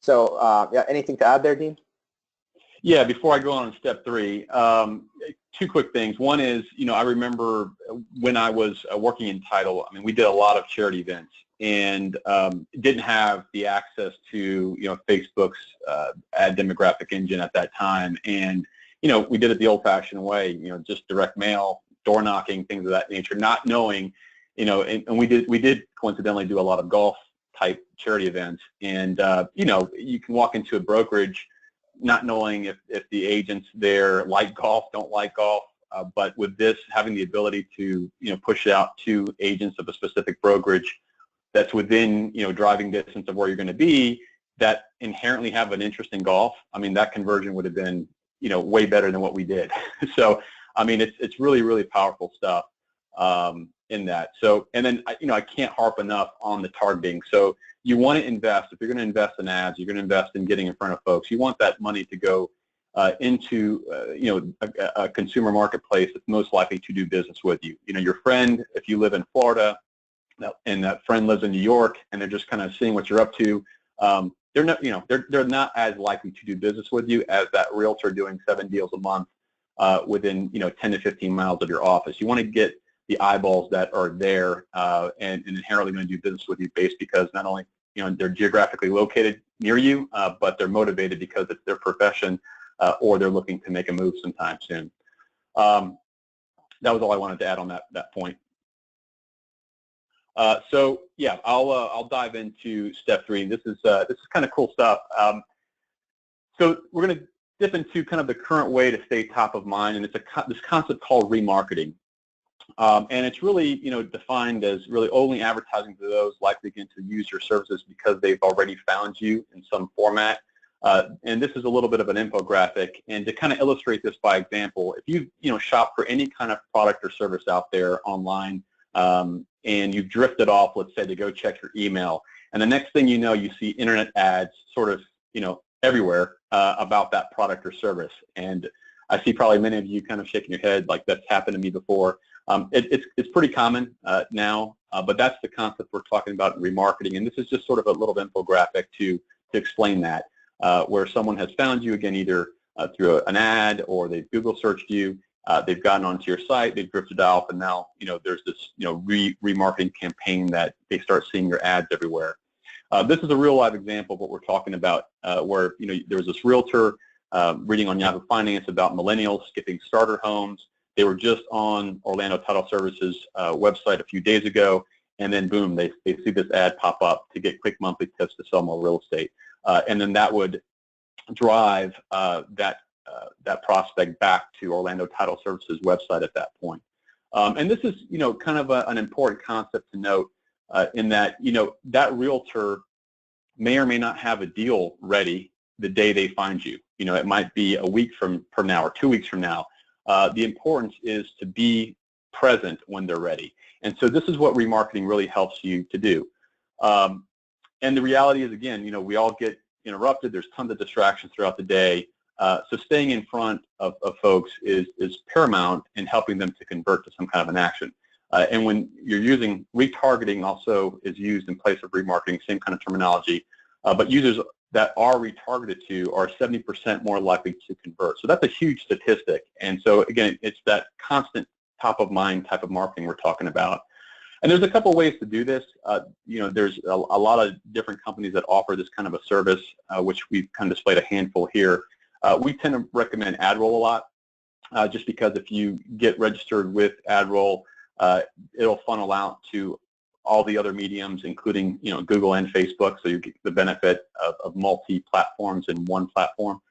[SPEAKER 3] So yeah, anything to add there, Dean?
[SPEAKER 2] Yeah, before I go on to step 3, 2 quick things. One is, I remember when I was working in title, I mean, we did a lot of charity events and didn't have the access to, Facebook's ad demographic engine at that time. And, we did it the old-fashioned way, just direct mail, door knocking, things of that nature, not knowing, and we did coincidentally do a lot of golf type charity events. And, you can walk into a brokerage not knowing if the agents there like golf, don't like golf, but with this, having the ability to, push out to agents of a specific brokerage that's within, driving distance of where you're going to be, that inherently have an interest in golf, I mean, that conversion would have been, way better than what we did. So, I mean, it's really, really powerful stuff in that. So, and then, I can't harp enough on the targeting. So you want to invest, if you're going to invest in ads, you're going to invest in getting in front of folks, you want that money to go into, a consumer marketplace that's most likely to do business with you. Your friend, if you live in Florida and that friend lives in New York and they're just kind of seeing what you're up to, they're not, they're not as likely to do business with you as that realtor doing 7 deals a month within 10 to 15 miles of your office. You want to get the eyeballs that are there and inherently going to do business with you based because not only they're geographically located near you, but they're motivated because it's their profession or they're looking to make a move sometime soon. That was all I wanted to add on that point. So yeah, I'll dive into step 3. This is kind of cool stuff. So we're going to dip into kind of the current way to stay top of mind, and it's this concept called remarketing. And it's really, defined as really only advertising to those likely going to use your services because they've already found you in some format. And this is a little bit of an infographic. And to kind of illustrate this by example, if you, shop for any kind of product or service out there online, and you've drifted off, let's say, to go check your email, and the next thing you know, you see internet ads sort of, everywhere about that product or service. And I see probably many of you kind of shaking your head like that's happened to me before. It's pretty common now, but that's the concept we're talking about in remarketing, and this is just sort of a little infographic to explain that, where someone has found you, again, either through an ad or they've Google searched you, they've gotten onto your site, they've drifted off, and now there's this remarketing campaign that they start seeing your ads everywhere. This is a real live example of what we're talking about, where there was this realtor reading on Yahoo Finance about millennials skipping starter homes. They were just on Orlando Title Services website a few days ago, and then boom, they see this ad pop up to get quick monthly tips to sell more real estate, and then that would drive that prospect back to Orlando Title Services website at that point. And this is kind of an important concept to note in that that realtor may or may not have a deal ready the day they find you. It might be a week from now or 2 weeks from now. The importance is to be present when they're ready. And so this is what remarketing really helps you to do. And the reality is, again, we all get interrupted. There's tons of distractions throughout the day. So staying in front of folks is paramount in helping them to convert to some kind of an action. And when you're using retargeting, also is used in place of remarketing, same kind of terminology. But users that are retargeted to are 70% more likely to convert. So that's a huge statistic. And so again, it's that constant top of mind type of marketing we're talking about. And there's a couple ways to do this. There's a lot of different companies that offer this kind of a service, which we've kind of displayed a handful here. We tend to recommend AdRoll a lot, just because if you get registered with AdRoll, it'll funnel out to all the other mediums, including Google and Facebook, so you get the benefit of multi-platforms in one platform.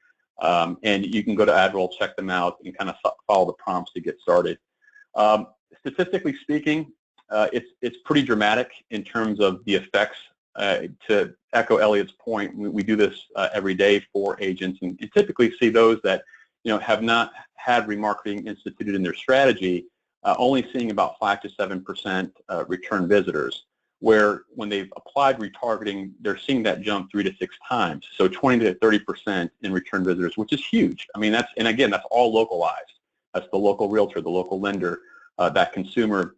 [SPEAKER 2] And you can go to AdRoll, check them out, and kind of follow the prompts to get started. Statistically speaking, it's pretty dramatic in terms of the effects. To echo Elliot's point, we do this every day for agents, and typically see those that have not had remarketing instituted in their strategy, only seeing about 5 to 7% return visitors, where when they've applied retargeting, they're seeing that jump 3 to 6 times, so 20 to 30% in return visitors, which is huge. I mean, and again, that's all localized. That's the local realtor, the local lender, that consumer,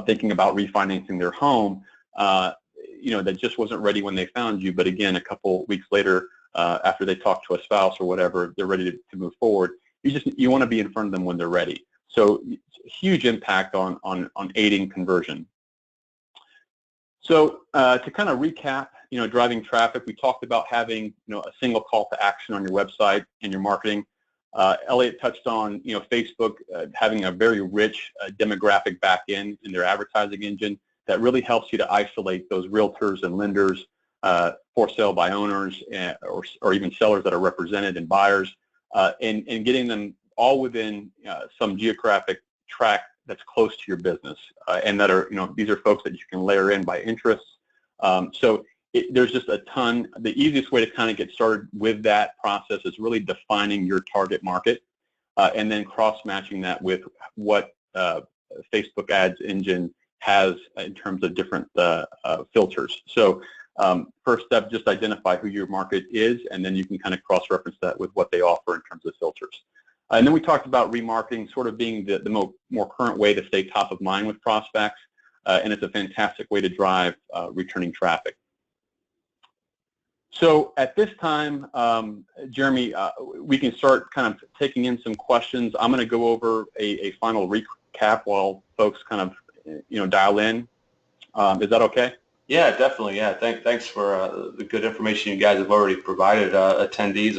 [SPEAKER 2] thinking about refinancing their home, that just wasn't ready when they found you, but again, a couple weeks later, after they talk to a spouse or whatever, they're ready to move forward. You want to be in front of them when they're ready. So huge impact on aiding conversion. So to kind of recap, driving traffic, we talked about having a single call to action on your website and your marketing. Elliot touched on Facebook having a very rich demographic back end in their advertising engine that really helps you to isolate those realtors and lenders, for sale by owners, or even sellers that are represented, and buyers, and getting them all within some geographic tract that's close to your business, and that are, these are folks that you can layer in by interests. So there's just a ton. The easiest way to kind of get started with that process is really defining your target market, and then cross-matching that with what Facebook ads engine has in terms of different filters. So first step, just identify who your market is, and then you can kind of cross-reference that with what they offer in terms of filters. And then we talked about remarketing sort of being the more current way to stay top of mind with prospects, and it's a fantastic way to drive returning traffic. So at this time, Jeremy, we can start kind of taking in some questions. I'm going to go over a final recap while folks kind of dial in. Is that okay?
[SPEAKER 1] Yeah, definitely. Yeah, thanks for the good information you guys have already provided attendees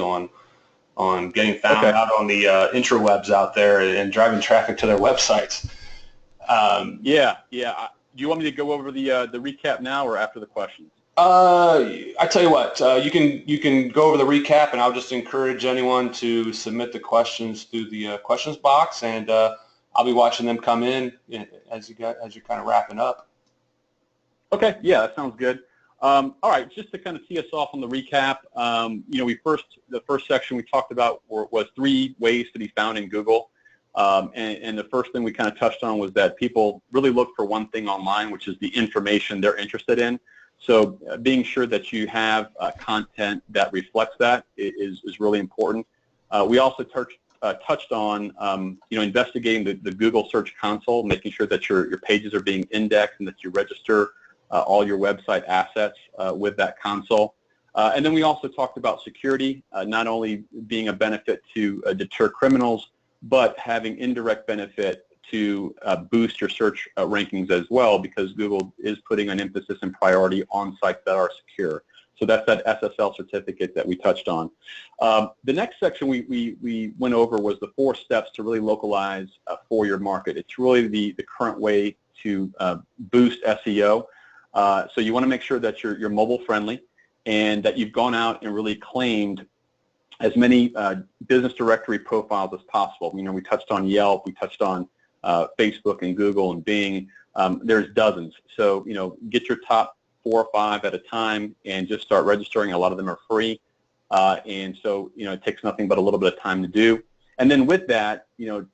[SPEAKER 1] on getting found out on the intrawebs out there and driving traffic to their websites.
[SPEAKER 2] Yeah. Do you want me to go over the recap now or after the questions?
[SPEAKER 1] I tell you what, you can go over the recap, and I'll just encourage anyone to submit the questions through the questions box, and I'll be watching them come in as you're kind of wrapping up.
[SPEAKER 2] Okay, yeah, that sounds good. All right, just to kind of tee us off on the recap, the first section we talked about was 3 ways to be found in Google, and the first thing we kind of touched on was that people really look for one thing online, which is the information they're interested in. So being sure that you have content that reflects that is really important. We also touched on investigating the Google Search Console, making sure that your pages are being indexed and that you register all your website assets with that console. And then we also talked about security, not only being a benefit to deter criminals, but having indirect benefit to boost your search rankings as well, because Google is putting an emphasis and priority on sites that are secure. So that's that SSL certificate that we touched on. The next section we went over was the 4 steps to really localize for your market. It's really the current way to boost SEO. So you want to make sure that you're mobile friendly, and that you've gone out and really claimed as many business directory profiles as possible. We touched on Yelp, we touched on Facebook and Google and Bing. There's dozens. So get your top 4 or 5 at a time and just start registering. A lot of them are free, and so it takes nothing but a little bit of time to do. And then with that,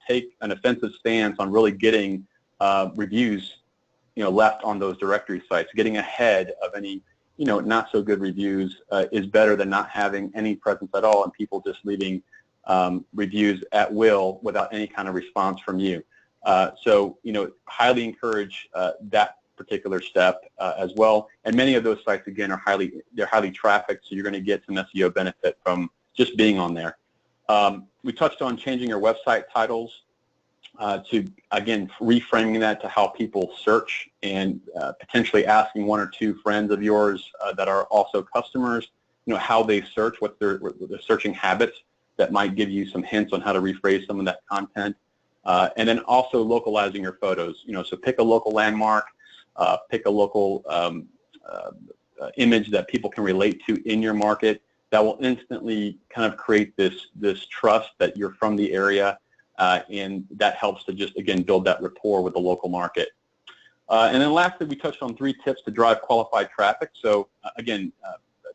[SPEAKER 2] take an offensive stance on really getting reviews left on those directory sites. Getting ahead of any not so good reviews is better than not having any presence at all and people just leaving reviews at will without any kind of response from you. So highly encourage that particular step as well. And many of those sites, again, are highly trafficked, so you're going to get some SEO benefit from just being on there. We touched on changing your website titles to, again, reframing that to how people search, and potentially asking 1 or 2 friends of yours that are also customers, how they search, what their searching habits, that might give you some hints on how to rephrase some of that content. And then also localizing your photos. So pick a local landmark, pick a local image that people can relate to in your market that will instantly kind of create this trust that you're from the area, and that helps to just, again, build that rapport with the local market. And then lastly, we touched on 3 tips to drive qualified traffic. So again,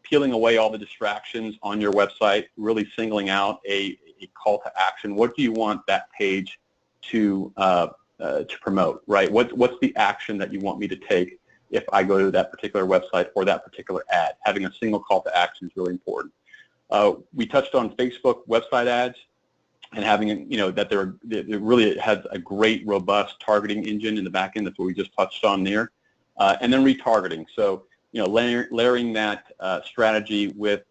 [SPEAKER 2] peeling away all the distractions on your website, really singling out a call to action. What do you want that page to promote, right? What's the action that you want me to take if I go to that particular website or that particular ad? Having a single call to action is really important. We touched on Facebook website ads and having, that it really has a great, robust targeting engine in the back end. That's what we just touched on there. And then retargeting. So, layering that strategy with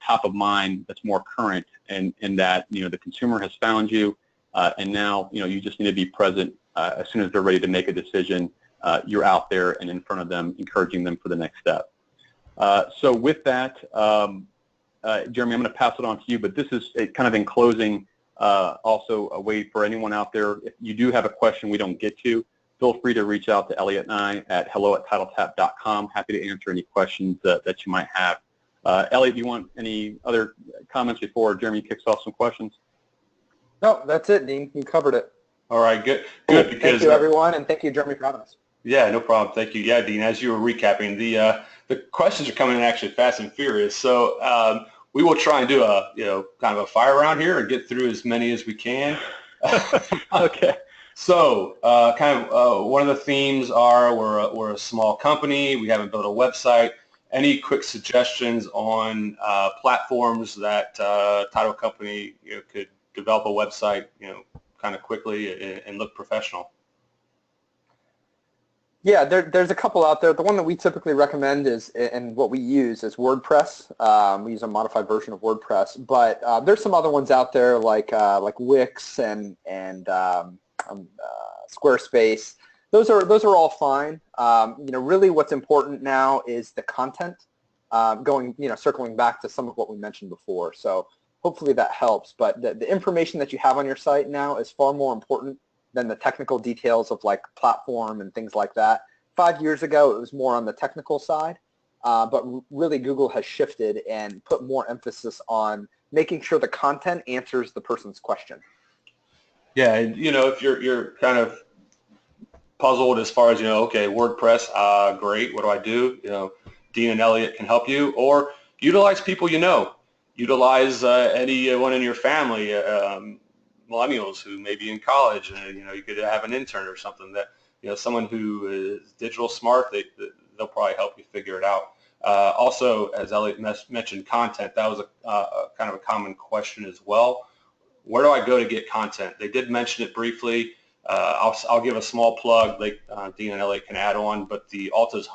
[SPEAKER 2] top of mind that's more current, and that, the consumer has found you, and now, you just need to be present as soon as they're ready to make a decision. You're out there and in front of them, encouraging them for the next step. So with that, Jeremy, I'm going to pass it on to you, but this is kind of in closing, also a way for anyone out there, if you do have a question we don't get to, feel free to reach out to Elliot and I at hello@titletap.com. Happy to answer any questions that you might have. Elliot, do you want any other comments before Jeremy kicks off some questions?
[SPEAKER 3] No, that's it, Dean. You covered it.
[SPEAKER 1] All right, good. Because,
[SPEAKER 3] thank you, everyone, and thank you, Jeremy, for having us.
[SPEAKER 1] Yeah, no problem. Thank you. Yeah, Dean, as you were recapping, the questions are coming in actually fast and furious. So we will try and do a kind of a fire round here and get through as many as we can.
[SPEAKER 2] Okay.
[SPEAKER 1] So one of the themes are we're a small company. We haven't built a website. Any quick suggestions on platforms that title company could develop a website kind of quickly and look professional?
[SPEAKER 3] Yeah, there's a couple out there. The one that we typically recommend is, and what we use, is WordPress. We use a modified version of WordPress, but there's some other ones out there like Wix and Squarespace. Those are all fine. Really, what's important now is the content. Circling back to some of what we mentioned before. So hopefully that helps. But the information that you have on your site now is far more important than the technical details of like platform and things like that. 5 years ago, it was more on the technical side, but really Google has shifted and put more emphasis on making sure the content answers the person's question.
[SPEAKER 1] Yeah, and if you're kind of puzzled as far as okay, WordPress, great. What do I do? Dean and Elliot can help you, or utilize people utilize anyone in your family. Millennials who may be in college, and you could have an intern or something that someone who is digital smart. They'll probably help you figure it out. Also, as Elliot mentioned, content. That was a kind of a common question as well. Where do I go to get content? They did mention it briefly. I'll give a small plug. Dean and Elliot can add on, but the Alta's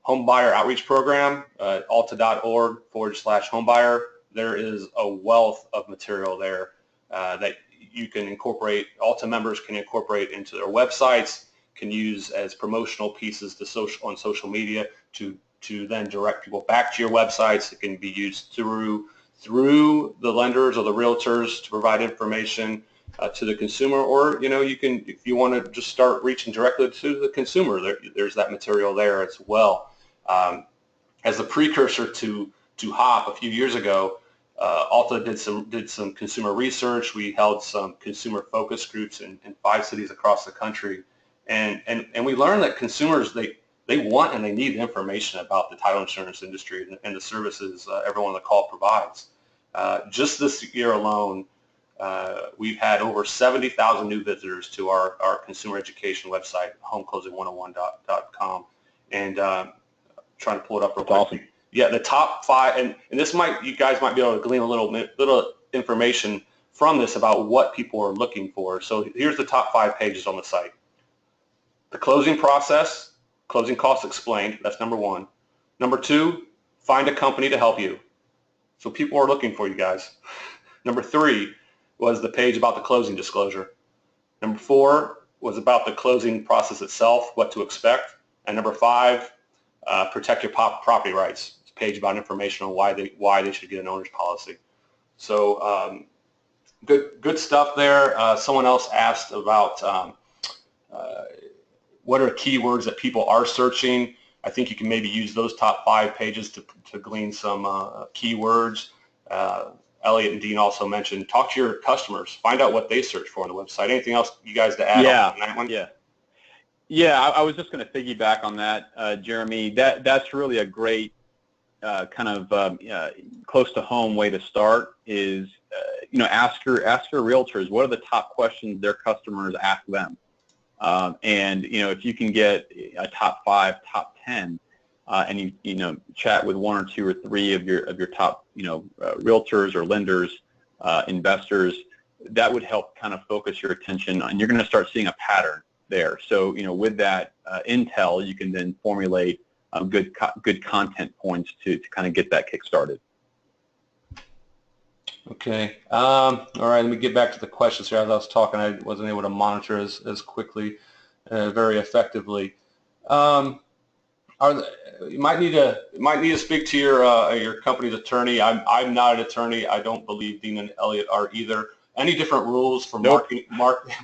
[SPEAKER 1] home buyer outreach program, alta.org/homebuyer. There is a wealth of material there that you can incorporate. Alta members can incorporate into their websites, can use as promotional pieces on social media to then direct people back to your websites. It can be used through the lenders or the realtors to provide information to the consumer, or you can, if you want to just start reaching directly to the consumer, there's that material there as well. As a precursor to HOP a few years ago, Alta did some consumer research. We held some consumer focus groups in 5 cities across the country, and we learned that consumers they want and they need information about the title insurance industry and the services everyone on the call provides. Just this year alone, we've had over 70,000 new visitors to our consumer education website, homeclosing101.com, and trying to pull it up real quick.
[SPEAKER 2] Awesome.
[SPEAKER 1] Yeah, the top 5, and this you guys might be able to glean a little information from this about what people are looking for. So here's the top 5 pages on the site. The closing process, closing costs explained. That's number 1. Number 2, find a company to help you. So people are looking for you guys. Number 3 was the page about the closing disclosure. Number 4 was about the closing process itself, what to expect. And number 5, protect your property rights. It's a page about information on why they should get an owner's policy. So Good stuff there. Someone else asked about what are keywords that people are searching. I think you can maybe use those top 5 pages to glean some keywords. Elliot and Dean also mentioned talk to your customers, find out what they search for on the website. Anything else you guys to add on that one?
[SPEAKER 2] Yeah. I was just going to piggyback on that, Jeremy. That's really a great kind of close to home way to start. Is ask your realtors what are the top questions their customers ask them. And if you can get a top 5, top 10, and you chat with 1 or 2 or 3 of your top realtors or lenders, investors, that would help kind of focus your attention, and you're going to start seeing a pattern there. So with that intel, you can then formulate good content points to kind of get that kick started.
[SPEAKER 1] Okay. All right. Let me get back to the questions here. As I was talking, I wasn't able to monitor as quickly, very effectively. You might need to speak to your company's attorney. I'm not an attorney. I don't believe Dean and Elliot are either. Any different rules for
[SPEAKER 2] Nope.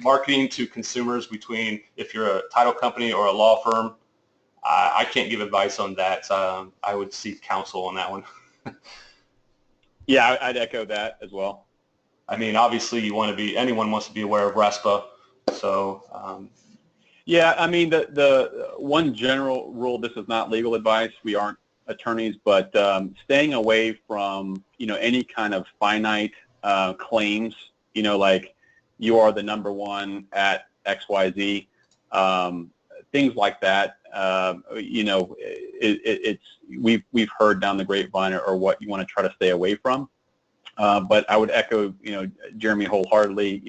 [SPEAKER 1] marketing to consumers between if you're a title company or a law firm? I can't give advice on that. I would seek counsel on that one.
[SPEAKER 2] Yeah, I'd echo that as well.
[SPEAKER 1] I mean, obviously, anyone wants to be aware of RESPA. So.
[SPEAKER 2] Yeah, I mean, the one general rule. This is not legal advice. We aren't attorneys, but staying away from any kind of finite claims. Like you are the #1 at XYZ. Things like that. We've heard down the grapevine or what you want to try to stay away from. But I would echo, Jeremy wholeheartedly.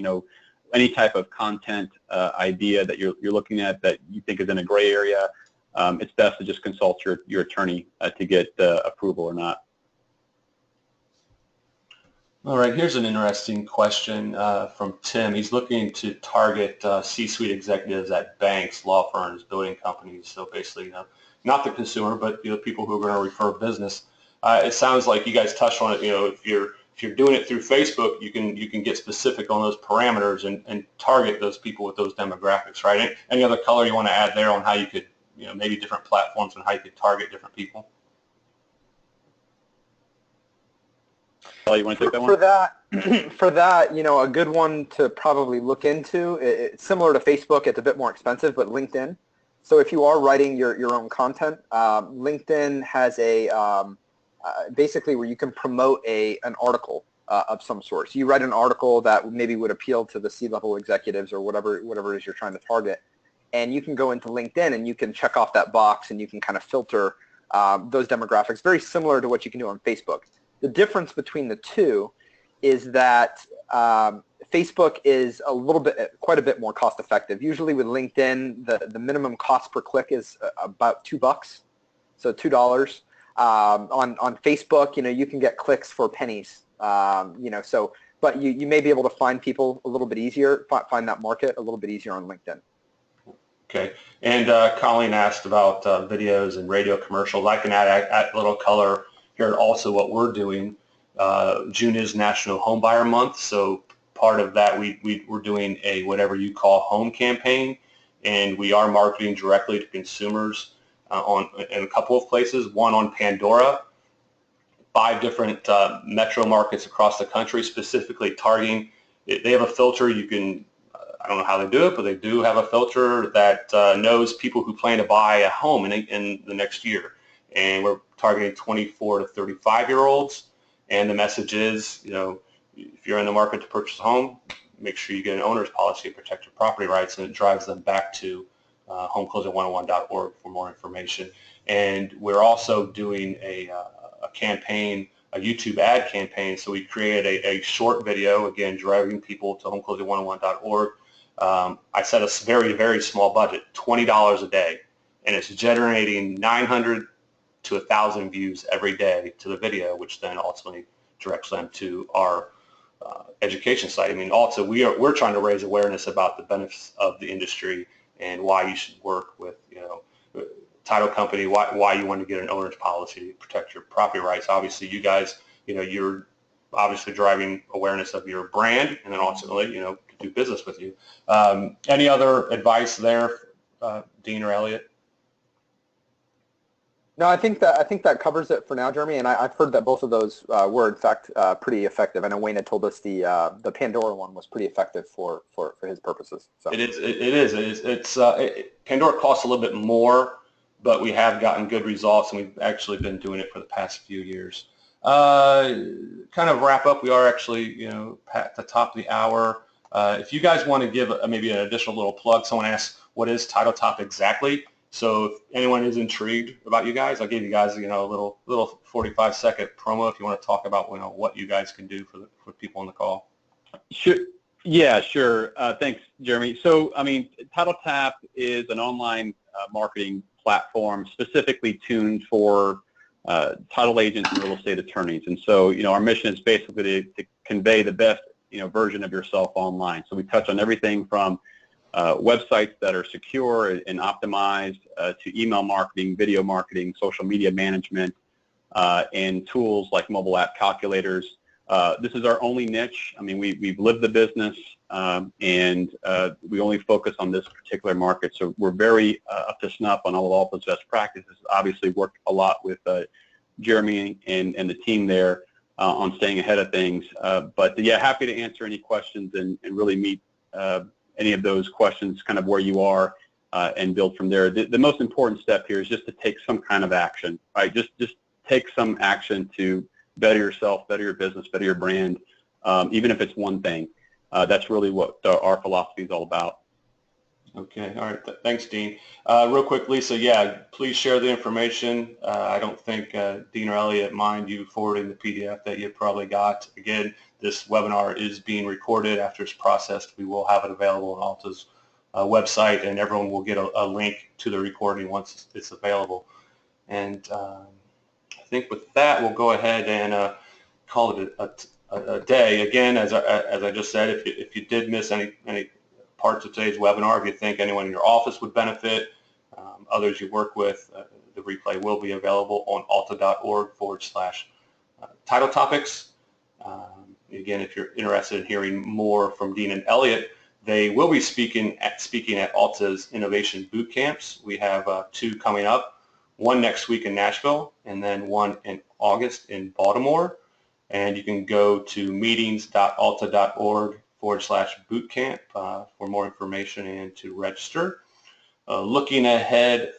[SPEAKER 2] Any type of content idea that you're looking at that you think is in a gray area, it's best to just consult your attorney to get approval or not.
[SPEAKER 1] All right, here's an interesting question from Tim. He's looking to target C-suite executives at banks, law firms, building companies. So basically, not the consumer, but people who are going to refer business. It sounds like you guys touched on it. If you're doing it through Facebook, you can get specific on those parameters and target those people with those demographics, right? Any other color you want to add there on how you could, maybe different platforms and how you could target different people?
[SPEAKER 2] You want to take that one?
[SPEAKER 3] For that, a good one to probably look into, it's similar to Facebook, it's a bit more expensive, but LinkedIn. So if you are writing your own content, LinkedIn has basically where you can promote an article of some sort. So you write an article that maybe would appeal to the C-level executives or whatever it is you're trying to target, and you can go into LinkedIn and you can check off that box and you can kind of filter those demographics, very similar to what you can do on Facebook. The difference between the two is that Facebook is quite a bit more cost effective. Usually with LinkedIn, the minimum cost per click is about $2, so $2. On Facebook, you can get clicks for pennies. But you may be able to find people a little bit easier, find that market a little bit easier on LinkedIn.
[SPEAKER 1] Okay, and Colleen asked about videos and radio commercials. I can add a little color here. Also, what we're doing, June is National Homebuyer Month, so part of that we're doing a whatever you call home campaign, and we are marketing directly to consumers in a couple of places. One on Pandora, 5 different metro markets across the country, specifically targeting. They have a filter. You can. I don't know how they do it, but they do have a filter that knows people who plan to buy a home in the next year. And we're targeting 24 to 35-year-olds. And the message is, if you're in the market to purchase a home, make sure you get an owner's policy to protect your property rights, and it drives them back to homeclosing101.org for more information. And we're also doing a campaign, a YouTube ad campaign. So we created a short video, again, driving people to homeclosing101.org. I set a very, very small budget, $20 a day, and it's generating 900 to 1,000 views every day to the video, which then ultimately directs them to our education site. I mean, also we're trying to raise awareness about the benefits of the industry and why you should work with title company, why you want to get an owner's policy to protect your property rights. Obviously, you guys, you're obviously driving awareness of your brand, and then ultimately, to do business with you. Any other advice there, Dean or Elliot?
[SPEAKER 3] No, I think that covers it for now, Jeremy. And I've heard that both of those were in fact pretty effective. I know Wayne had told us the Pandora one was pretty effective for his purposes. So
[SPEAKER 1] It is. Pandora costs a little bit more, but we have gotten good results, and we've actually been doing it for the past few years. Kind of wrap up. We are actually, at the top of the hour. If you guys want to give maybe an additional little plug, someone asked, what is Title Top exactly? So if anyone is intrigued about you guys, I'll give you guys, a little 45-second promo if you want to talk about, what you guys can do for people on the call.
[SPEAKER 2] Sure. Yeah, sure. Thanks, Jeremy. So, Title Tap is an online marketing platform specifically tuned for title agents and real estate attorneys. And so, our mission is basically to convey the best, version of yourself online. So we touch on everything from websites that are secure and optimized to email marketing, video marketing, social media management, and tools like mobile app calculators. This is our only niche. We've lived the business, and we only focus on this particular market. So we're very up to snuff on all of those best practices. Obviously worked a lot with Jeremy and the team there on staying ahead of things. But yeah, happy to answer any questions and really meet any of those questions kind of where you are and build from there. The most important step here is just to take some kind of action, right? Just take some action to better yourself, better your business, better your brand, even if it's one thing. That's really what our philosophy is all about.
[SPEAKER 1] Okay. All right. Thanks, Dean. Real quick, Lisa, yeah, please share the information. I don't think Dean or Elliot mind you forwarding the PDF that you probably got. Again, this webinar is being recorded. After it's processed, we will have it available on Alta's website, and everyone will get a link to the recording once it's available. And I think with that, we'll go ahead and call it a day. Again, as I just said, if you did miss any parts of today's webinar, if you think anyone in your office would benefit, others you work with, the replay will be available on alta.org/title topics. Again, if you're interested in hearing more from Dean and Elliot, they will be speaking at Alta's Innovation Boot Camps. We have 2 coming up, one next week in Nashville, and then one in August in Baltimore. And you can go to meetings.alta.org/bootcamp for more information and to register. Looking ahead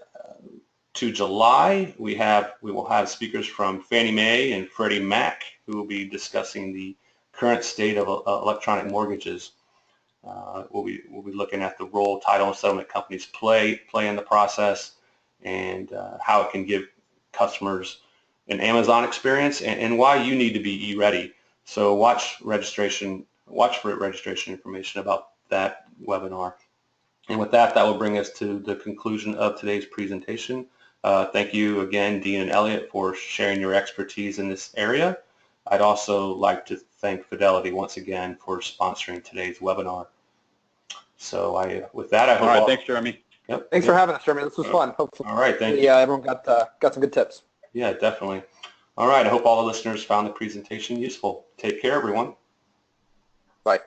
[SPEAKER 1] to July, we will have speakers from Fannie Mae and Freddie Mac who will be discussing the current state of electronic mortgages. We'll be looking at the role title and settlement companies play in the process, and how it can give customers an Amazon experience, and why you need to be e-ready. So watch for registration information about that webinar. And with that will bring us to the conclusion of today's presentation. Thank you again, Dean and Elliot, for sharing your expertise in this area. I'd also like to thank Fidelity once again for sponsoring today's webinar. So with that, I hope.
[SPEAKER 2] All right, thanks, Jeremy.
[SPEAKER 1] Yep.
[SPEAKER 3] Thanks for having us, Jeremy. This was fun. Hopefully,
[SPEAKER 1] all right, thank you.
[SPEAKER 3] Yeah, everyone got some good tips.
[SPEAKER 1] Yeah, definitely. All right, I hope all the listeners found the presentation useful. Take care, everyone.
[SPEAKER 3] Bye.